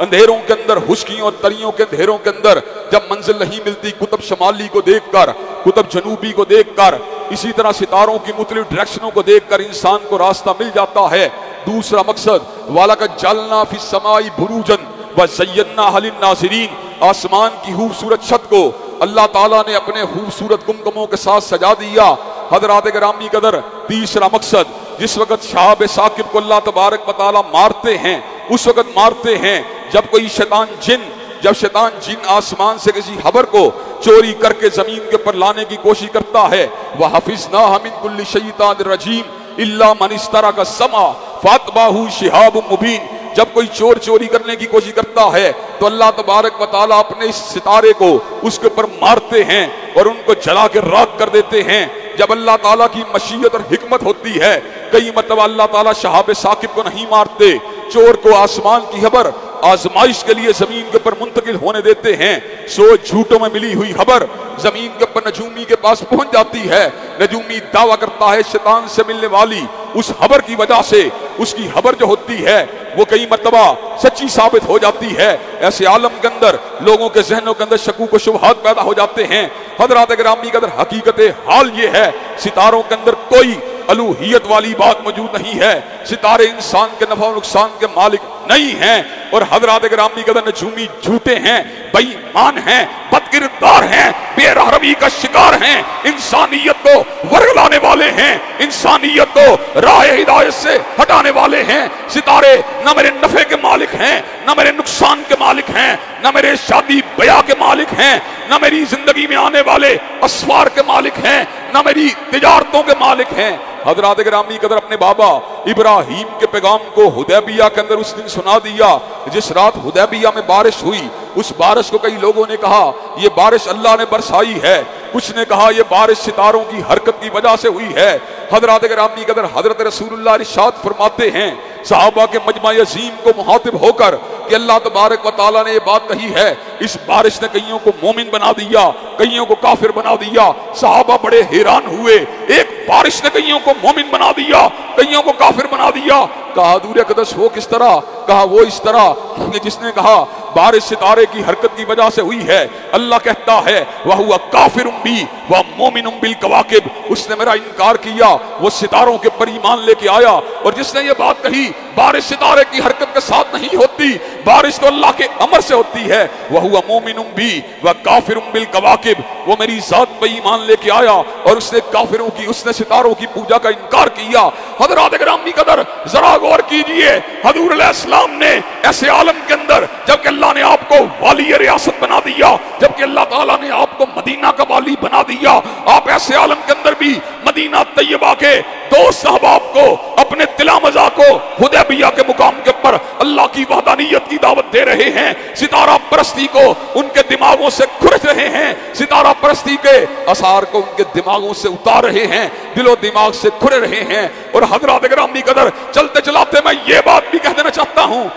اندھیروں کے اندر، خشکیوں اور تریوں کے اندھیروں کے اندر جب منزل نہیں ملتی قطب شمالی کو دیکھ کر، قطب جنوبی کو دیکھ کر، اسی طرح ستاروں کی مختلف ڈائریکشنوں کو دیکھ کر انسان کو راستہ مل جاتا ہے۔ دوسرا مقصد وَلَقَدْ جَعَلْنَا فِي السَّمَاءِ بُرُوجًا وَزَيَّنَّاهَا لِلنَّاظِرِينَ۔ آسمان کی خوبصورت چھت کو اللہ تعالیٰ نے اپنے خوبصورت کمکموں کے ساتھ سجا دیا۔ حضرات گرامی قدر، تیسرا مقصد جس وقت شہاب ثاقب کو اللہ تبارک و تعالیٰ مارتے ہیں، اس وقت مارتے ہیں جب کوئی شیطان جن آسمان سے کسی خبر کو چوری کر کے زمین کے پر لانے کی کوشش کرتا ہے۔ وَحَفِظْنَاهَا مِن كُلِّ شَيْطَانٍ رَجِيمٍ إِلَّا مَنِ اسْتَرَقَ السَّمْعَ فَأَتْبَعَهُ شِهَابٌ مُبِينٌ۔ جب کوئی چوری کرنے کی کوشش کرتا ہے تو اللہ تبارک و تعالیٰ اپنے اس ستارے کو اس کے اوپر مارتے ہیں اور ان کو جلا کے راکھ کر دیتے ہیں۔ جب اللہ تعالیٰ کی مشیت اور حکمت ہوتی ہے، کئی مرتبہ اللہ تعالیٰ شہاب ثاقب کو نہیں مارتے، چور کو آسمان کی خبر آزمائش کے لیے زمین کے اوپر منتقل ہونے دیتے ہیں۔ سوچ جھوٹوں میں ملی ہوئی خبر زمین کے اوپر نجومی کے پاس پہنچ جاتی ہے۔ نجومی دعویٰ کرتا ہے شیطان سے ملنے والی اس خبر کی وجہ سے اس کی خبر جو ہوتی ہے وہ کئی مرتبہ سچی ثابت ہو جاتی ہے۔ ایسے عالم کے اندر لوگوں کے ذہنوں کے اندر شکوک و شبہات پیدا ہو جاتے ہیں۔ حضرات گرامی قدر، حقیقت حال یہ ہے ستاروں کے اندر کوئی الوہیت والی بات موجود نہیں ہے۔ ستارے انسان کے نفع و نقصان کے مالک نہیں ہیں، اور حضرات گرامی قدر نجومی جھوٹے ہیں، بے ایمان ہیں، بد کردار ہیں، بے رحمی کا شکار ہیں، انسانیت کو ورگلانے والے ہیں، انسانیت کو راہ ہدایت سے ہٹانے والے ہیں۔ ستارے نہ میرے نفع کے مالک ہیں، نہ میرے نقصان کے مالک ہیں، نہ میرے شادی بیاہ کے مالک ہیں، نہ میری زندگی میں آنے والے اسوار کے مالک ہیں، نہ میری تجارتوں کے مالک ہیں۔ حضرات گرامی قدر، اپنے بابا ابراہیم کے پیغام کو حدیبیہ کے اندر اس دن سنا دیا جس رات حدیبیہ میں بارش ہوئی۔ اس بارش کو کئی لوگوں نے کہا یہ بارش اللہ نے برسائی ہے، کچھ نے کہا یہ بارش ستاروں کی حرکت کی وجہ سے ہوئی ہے۔ حضرات گرامی قدر، حضرت رسول اللہ ارشاد فرماتے ہیں صحابہ کے مجمع عظیم کو مخاطب ہو کر کہ اللہ تبارک و تعالیٰ نے یہ بات کہی ہے، اس بارش نے کئیوں کو مومن بنا دیا، کئیوں کو کافر بنا دیا۔ صحابہ بڑے حیران ہوئے، ایک بارش نے کئیوں کو مومن بنا دیا، کئیوں کو کافر بنا دیا۔ کہا حضور اقدس ہو کس طرح؟ کہا وہ اس طرح کہ جس نے کہا بارش ستارے کی حرکت کی وجہ سے ہوئی ہے، اللہ کہتا ہے وَهُوَ كَافِرٌ بِي وَمُؤْمِنٌ بِالْكَوَاكِبِ، اس نے میرا انکار کیا، وہ ستاروں کے پر ایمان لے کے آیا۔ اور جس نے یہ بات کہی بارش ستارے کی حرکت کے ساتھ نہیں ہوتی، بارش تو اللہ کے امر سے ہوتی ہے، وَهُوَ مُؤْمِنٌ بِي وَكَافِرٌ بِالْكَوَاكِبِ، وہ میری ذات پر ایمان لے کے آیا اور اس نے کافروں کی، اس نے ستاروں کی پوجا کا انکار کیا۔ حضرات گرامی قدر، ذرا غور کیجئے، حضور علیہ السلام نے ایسے عالم کے اندر جبکہ اللہ نے آپ کو والی ریاست بنا دیا، جبکہ اللہ تعالیٰ نے آپ کو مدینہ کا والی بنا دیا، آپ ایسے عالم کے اندر بھی مدینہ طیبہ کے دوست احباب کو، اپنے تلامذہ کو حدیبیہ کے مقام کے اوپر اللہ کی وحدانیت کی دعوت دے رہے ہیں، ستارہ پرستی کو ان کے دماغوں سے کھرچ رہے ہیں، ستارہ پرستی کے آثار کو ان کے دماغوں سے اتار رہے ہیں، دل و دماغ سے کھرے رہے ہیں۔ اور حضرات گرامی قدر، چلتے چلاتے میں یہ بات بھی کہہ دینا چاہتا ہوں،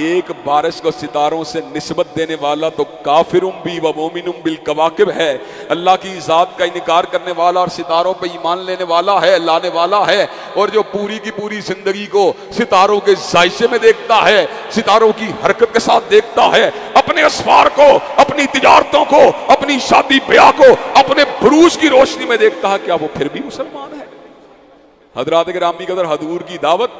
ایک بارش کو ستاروں سے نسبت دینے والا تو کافرٌ بی و مومنٌ بالکواکب ہے، اللہ کی ذات کا انکار کرنے والا اور ستاروں پہ ایمان لینے والا ہے، لانے والا ہے، اور جو پوری کی پوری زندگی کو ستاروں کے ذائشے میں دیکھتا ہے، ستاروں کی حرکت کے ساتھ دیکھتا ہے، اپنے اسفار کو، اپنی تجارتوں کو، اپنی شادی بیاہ کو اپنے بروج کی روشنی میں دیکھتا ہے، کیا وہ پھر بھی مسلمان ہے؟ حضرات گرامی قدر، حضور کی دعوت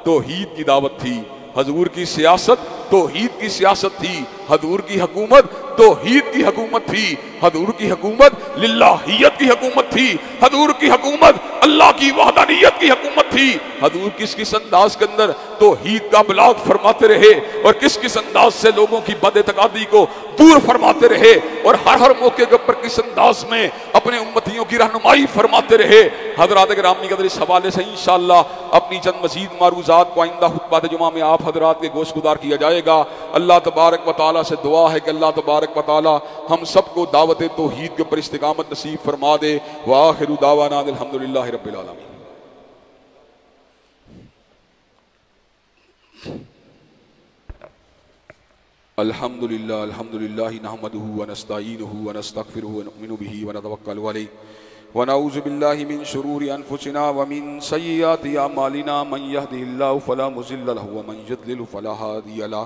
توحید کی دعوت تھی، حضور کی سیاست توحید کی سیاست تھی، حضور کی حکومت توحید کی حکومت تھی، حضور کی حکومت للہیت کی حکومت تھی، حضور کی حکومت اللہ کی وحدانیت کی حکومت تھی۔ حضور کس انداز کے اندر توحید کا بلاغ فرماتے رہے اور کس انداز سے لوگوں کی بد اعتقادی کو دور فرماتے رہے اور ہر موقع کے اوپر کس انداز میں اپنے امتیوں کی رہنمائی فرماتے رہے۔ حضرات گرامی قدر اس حوالے سے انشاءاللہ اپنی چند مزید معروضات کو آئندہ خطبات جمعہ میں آپ حضرات کے گوش گزار کیا جائے گا۔ اللہ تبارک و تعالیٰ سے دعا ہے کہ اللہ تبارک و تعالیٰ ہم سب کو دعوت توحید کے اوپر استقامت نصیب فرما دے۔ وآخر دعوانا الحمدللہ رب العالمین۔ الحمدللہ نحمدہ ونستعینہ ونستغفرہ ونؤمن بہ ونتوکل علیہ ونعوذ باللہ من شرور انفسنا ومن سیئات اعمالنا من یہدہ اللہ فلا مضل لہ ومن یضلل فلا ہادی لہ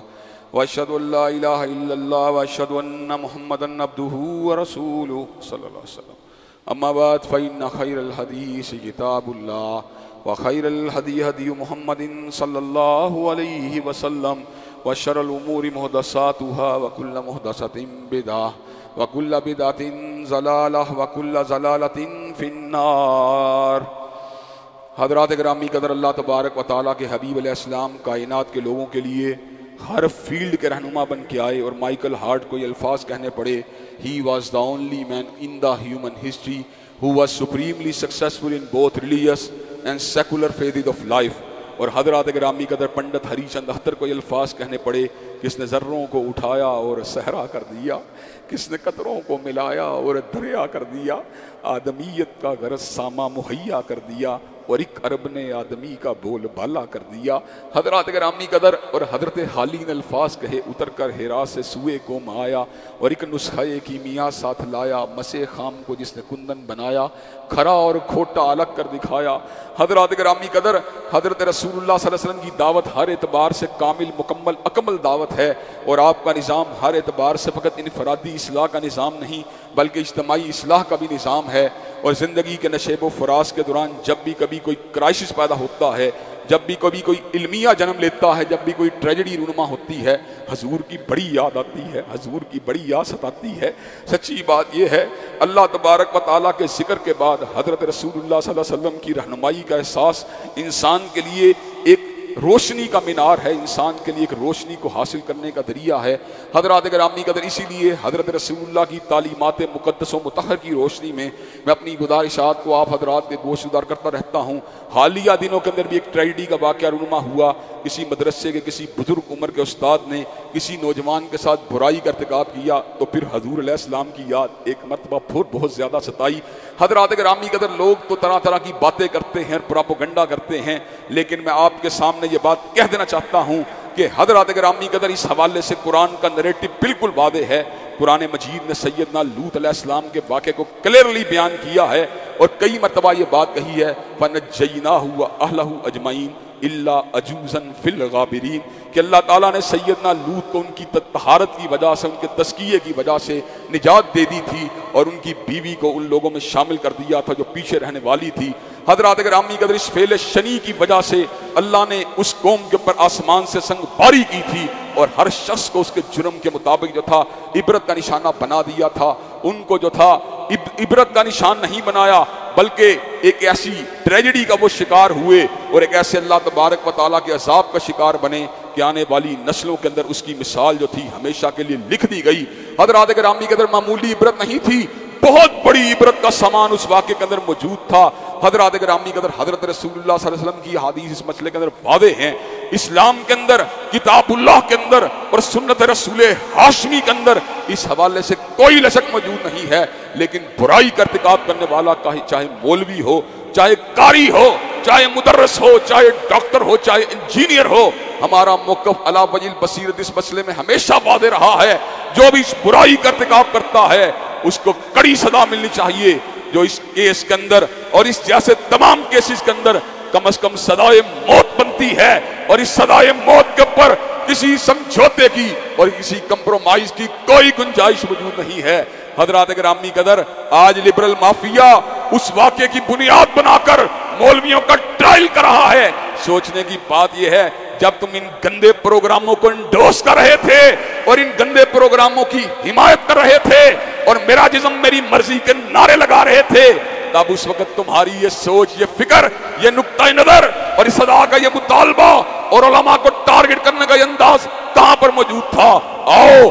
واشہد ان لا الہ الا اللہ واشہد ان محمدا عبدہ ورسولہ صلی اللہ علیہ وسلم۔ اما بعد فإن خیر الحدیث کتاب اللہ وخیر الہدی ہدی محمد صلی اللہ علیہ وسلم وشر الامور محدثاتها وكل محدثة بدعة وكل بدعة ضلالة وكل ضلالة في النار۔ حضرات گرامی قدر، اللہ تبارک و تعالیٰ کے حبیب علیہ السلام کائنات کے لوگوں کے لیے ہر فیلڈ کے رہنما بن کے آئے اور مائیکل ہارٹ کو یہ الفاظ کہنے پڑے، He was the only man in the human history who was supremely successful in both religious and secular phases of life۔ اور حضرات گرامی قدر پنڈت ہری چند اختر کو یہ الفاظ کہنے پڑے، کس نے ذروں کو اٹھایا اور صحرا کر دیا، کس نے قطروں کو ملایا اور دریا کر دیا، آدمیت کا غرض ساما مہیا کر دیا اور ایک عرب نے آدمی کا بول بالا کر دیا۔ حضرات گرامی قدر، اور حضرت حالی نے الفاظ کہے، اتر کر ہیرا سے سوئے کو آیا اور ایک نسخہ کیمیا ساتھ لایا، مسے خام کو جس نے کندن بنایا، کھرا اور کھوٹا الگ کر دکھایا۔ حضرات گرامی قدر، حضرت رسول اللہ صلی اللہ علیہ وسلم کی دعوت ہر اعتبار سے کامل مکمل اکمل دعوت ہے، اور آپ کا نظام ہر اعتبار سے فقط انفرادی اصلاح کا نظام نہیں بلکہ اجتماعی اصلاح کا بھی نظام ہے۔ اور زندگی کے نشیب و فراز کے دوران جب بھی کبھی کوئی کرائسس پیدا ہوتا ہے، جب بھی کبھی کوئی علمیہ جنم لیتا ہے، جب بھی کوئی ٹریجڈی رونما ہوتی ہے، حضور کی بڑی یاد آتی ہے، حضور کی بڑی یاد ستاتی ہے۔ سچی بات یہ ہے، اللہ تبارک و تعالیٰ کے ذکر کے بعد حضرت رسول اللہ صلی اللہ علیہ وسلم کی رہنمائی کا احساس انسان کے لیے ایک روشنی کا مینار ہے، انسان کے لیے ایک روشنی کو حاصل کرنے کا ذریعہ ہے۔ حضرات گرامی قدر، اسی لیے حضرت رسول اللہ کی تعلیمات مقدس و مطہر کی روشنی میں میں اپنی گزارشات کو آپ حضرات کے گوش گزار کرتا رہتا ہوں۔ حالیہ دنوں کے اندر بھی ایک ٹریجڈی کا واقعہ رونما ہوا، کسی مدرسے کے کسی بزرگ عمر کے استاد نے کسی نوجوان کے ساتھ برائی کا ارتکاب کیا، تو پھر حضور علیہ السلام کی یاد ایک مرتبہ پھر بہت زیادہ ستائی۔ حضرات گرامی قدر، لوگ تو طرح طرح کی باتیں کرتے ہیں، پراپوگنڈا کرتے ہیں، لیکن میں آپ کے سامنے یہ بات کہہ دینا چاہتا ہوں کہ حضرات گرامی قدر اس حوالے سے قرآن کا نریٹو بالکل واضح ہے۔ قرآن مجید نے سیدنا لوط علیہ السلام کے واقعے کو کلیئرلی بیان کیا ہے اور کئی مرتبہ یہ بات کہی ہے، فَنَجَّيْنَاهُ وَأَهْلَهُ أَجْمَعِينَ إِلَّا عَجُوزًا فِي الْغَابِرِينَ، کہ اللہ تعالیٰ نے سیدنا لوط کو ان کی طہارت کی وجہ سے، ان کے تزکیے کی وجہ سے نجات دے دی تھی اور ان کی بیوی کو ان لوگوں میں شامل کر دیا تھا جو پیچھے رہنے والی تھی۔ حضرات گرامی قدر، اس فعل شنی کی وجہ سے اللہ نے اس قوم کے اوپر آسمان سے سنگ باری کی تھی اور ہر شخص کو اس کے جرم کے مطابق جو تھا عبرت کا نشانہ بنا دیا تھا۔ ان کو جو تھا عبرت کا نشان نہیں بنایا بلکہ ایک ایسی ٹریجڈی کا وہ شکار ہوئے اور ایک ایسے اللہ تبارک و تعالیٰ کے عذاب کا شکار بنے کہ آنے والی نسلوں کے اندر اس کی مثال جو تھی ہمیشہ کے لیے لکھ دی گئی۔ حضرات گرامی قدر، معمولی عبرت نہیں تھی، بہت بڑی عبرت کا سامان اس واقعے کے اندر موجود تھا۔ حضرات گرامی قدر، حضرت رسول اللہ صلی اللہ علیہ وسلم کی حدیث اس مسئلے کے اندر واضح ہیں۔ اسلام کے اندر، کتاب اللہ کے اندر اور سنت رسول ہاشمی کے اندر اس حوالے سے کوئی لشک موجود نہیں ہے، لیکن برائی کا ارتکاب کرنے والا چاہے مولوی ہو، چاہے قاری ہو، چاہے مدرس ہو، چاہے ڈاکٹر ہو، چاہے انجینئر ہو، ہمارا موقف علی وجہ البصیرت اس مسئلے میں ہمیشہ واضح رہا ہے۔ جو بھی اس برائی کا ارتکاب کرتا ہے اس کو کڑی سزا ملنی چاہیے۔ جو اس کیس کے اندر اور اس جیسے تمام کیسز کے اندر کم از کم سزائے موت بنتی ہے، اور اس سزائے موت کے اوپر کسی سمجھوتے کی اور کسی کمپرومائز کی کوئی گنجائش موجود نہیں ہے۔ حضرات گرامی قدر، آج لبرل مافیا اس واقعے کی بنیاد بنا کر مولویوں کا ٹرائل کر رہا ہے، سوچنے کی بات یہ ہے جب تم ان گندے پروگراموں کو انڈوس کر رہے تھے اور ان گندے پروگراموں کی حمایت کر رہے تھے اور میرا جسم میری مرضی کے نعرے لگا رہے تھے، تب اس وقت تمہاری یہ سوچ، یہ فکر، یہ نقطہ نظر اور اس صدا کا یہ مطالبہ اور علماء کو ٹارگٹ کرنے کا یہ انداز کہاں پر موجود تھا؟ آؤ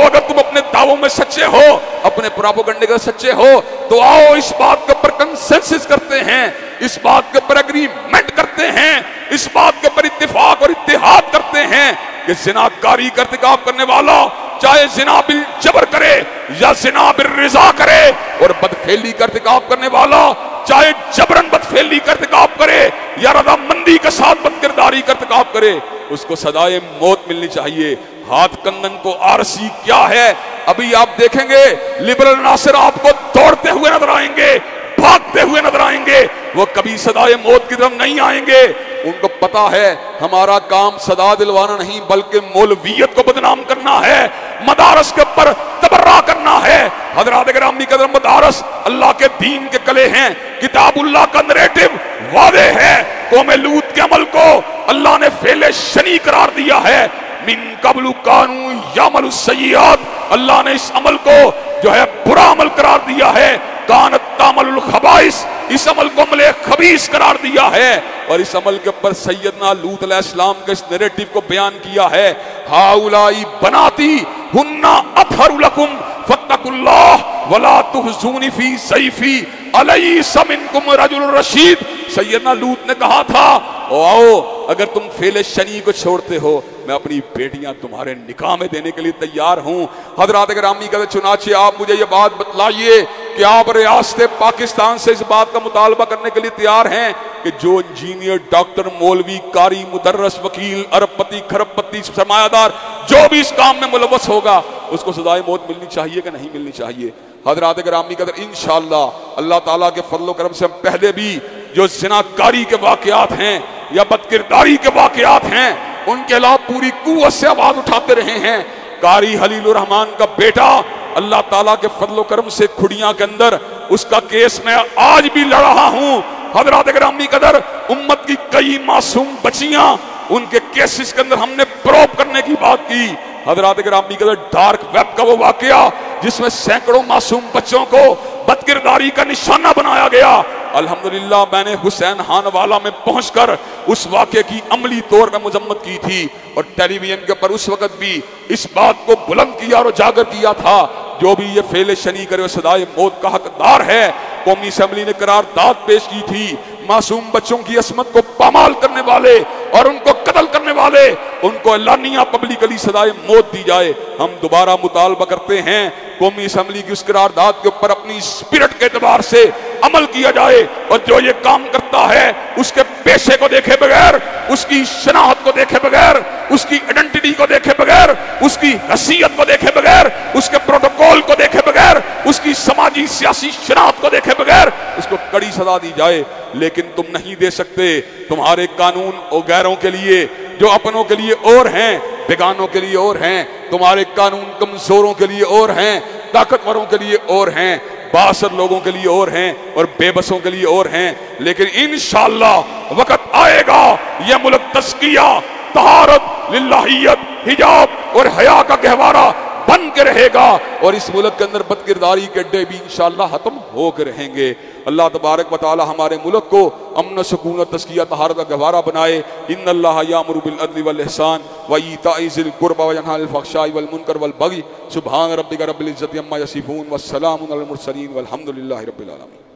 اگر تم اپنے دعووں میں سچے ہو، اپنے پروپیگنڈے کا سچے ہو، تو آؤ اس بات کے اوپر کنسنسس کرتے ہیں، اس بات کے اوپر اگریمنٹ کرتے ہیں، اس بات کے اوپر اتفاق اور اتحاد کرتے ہیں کہ زناکاری کا ارتکاب کرنے والا چاہے زنا بالجبر کرے یا زنا بالرضا کرے، اور بدفعلی کا ارتکاب کرنے والا چاہے جبرن بدفعلی کا ارتکاب کرے یا رضامندی کے ساتھ بدکرداری کا ارتکاب کرے، اس کو سزائے موت ملنی چاہیے۔ ہاتھ کندن کو آرسی کیا ہے؟ ابھی آپ دیکھیں گے لبرل عناصر آپ کو دوڑتے ہوئے نظر آئیں گے، بھاگتے ہوئے نظر آئیں گے، وہ کبھی سزائے موت کی طرف نہیں آئیں گے۔ ان کو پتا ہے ہمارا کام سزا دلوانا نہیں بلکہ مولویت کو بدنام کرنا ہے، مدارس کے اوپر تبرہ کرنا ہے۔ حضرات گرامی قدر، مدارس اللہ کے دین کے کلے ہیں، کتاب اللہ کا نریٹو واضح ہے۔ قوم لوط کے عمل کو اللہ نے فعل شنی قرار دیا ہے، من قبل کانوا یعملون السیئات، اللہ نے اس عمل کو جو ہے برا عمل قرار دیا ہے، کانت تعمل الخبائث، اس عمل کو عمل خبیث قرار دیا ہے، اور اس عمل کے اوپر سیدنا لوط علیہ السلام کے اس نیریٹو کو بیان کیا ہے، ہاؤلائی بناتی ہن اطہر لکم فاتقوا اللہ ولا تخزونی فی ضیفی الیس منکم رجل رشید۔ سیدنا لوط نے کہا تھا آؤ اگر تم فعل شنی کو چھوڑتے ہو میں اپنی بیٹیاں تمہارے نکاح میں دینے کے لیے تیار ہوں۔ حضرات گرامی کا چنانچہ آپ مجھے یہ بات بتلائیے کہ آپ ریاست پاکستان سے اس بات کا مطالبہ کرنے کے لیے تیار ہیں کہ جو انجینئر، ڈاکٹر، مولوی، قاری، مدرس، وکیل، ارب پتی، کھرب پتی، سرمایہ دار جو بھی اس کام میں ملوث ہوگا اس کو سزائے موت ملنی چاہیے کہ نہیں ملنی چاہیے؟ حضرات گرامی قدر، انشاءاللہ اللہ تعالیٰ کے فضل و کرم سے ہم پہلے بھی جو زناکاری کے واقعات ہیں یا بدکرداری کے واقعات ہیں ان کے علاوہ پوری قوت سے آواز اٹھاتے رہے ہیں۔ قاری خلیل الرحمن کا بیٹا اللہ تعالیٰ کے فضل و کرم سے کھڑیاں کے اندر اس کا کیس میں آج بھی لڑ رہا ہوں۔ حضرات گرامی قدر، امت کی کئی معصوم بچیاں ان کے کیسز کے اندر ہم نے پروب کرنے کی بات کی۔ حضرات گرامی قدر، ڈارک ویب کا وہ واقعہ جس میں سینکڑوں معصوم بچوں کو بدکرداری کا نشانہ بنایا گیا، الحمدللہ میں نے حسین خان والا میں پہنچ کر اس واقعے کی عملی طور پر مذمت کی تھی، اور ٹیلی ویژن کے اوپر اس وقت بھی اس بات کو بلند کیا اور اجاگر کیا تھا جو بھی یہ فعل شنی کرے وہ سزائے موت کا حقدار ہے۔ قومی اسمبلی نے قرارداد پیش کی تھی، معصوم بچوں کی عصمت کو پامال کرنے والے اور ان کو قتل کرنے والے ان کو اعلانیہ پبلکلی سزائے موت دی جائے۔ ہم دوبارہ مطالبہ کرتے ہیں قومی اسمبلی کی اس قرارداد کے اوپر اپنی اسپرٹ کے اعتبار سے عمل کیا جائے، اور جو یہ کام کرتا ہے اس کے پیشے کو دیکھے بغیر، اس کی شناخت کو دیکھے بغیر، اس کی آئیڈینٹی کو دیکھے بغیر، اس کی حیثیت کو دیکھے بغیر، اس کے پروٹوکول کو دیکھے بغیر، اس کی سماجی سیاسی شناخت کو دیکھے بغیر اس کو کڑی سزا دی جائے۔ لیکن تم نہیں دے سکتے، تمہارے قانون اور غیروں کے لیے جو اپنوں کے لیے اور ہیں، بیگانوں کے لیے اور ہیں، تمہارے قانون کمزوروں کے لیے اور ہیں، طاقتوروں کے لیے اور ہیں، بااثر لوگوں کے لیے اور ہیں، اور بے بسوں کے لیے اور ہیں۔ لیکن انشاءاللہ وقت آئے گا یہ ملک تزکیہ، طہارت، للہیت، حجاب اور حیا کا گہوارہ بن کے رہے گا، اور اس ملک کے اندر بدکرداری کے اڈے بھی انشاءاللہ ختم ہو کے رہیں گے۔ اللہ تبارک و تعالی ہمارے ملک کو امن و سکون و تزکیہ طہارت کا گہوارہ بنائے۔ ان اللہ یامر بالعدل والاحسان وایتاء ذی القربى وینہی عن الفحشاء والمنکر والبغی سبحان ربک رب العزۃ عما یصفون والسلام علی المرسلین والحمد للہ رب العالمین۔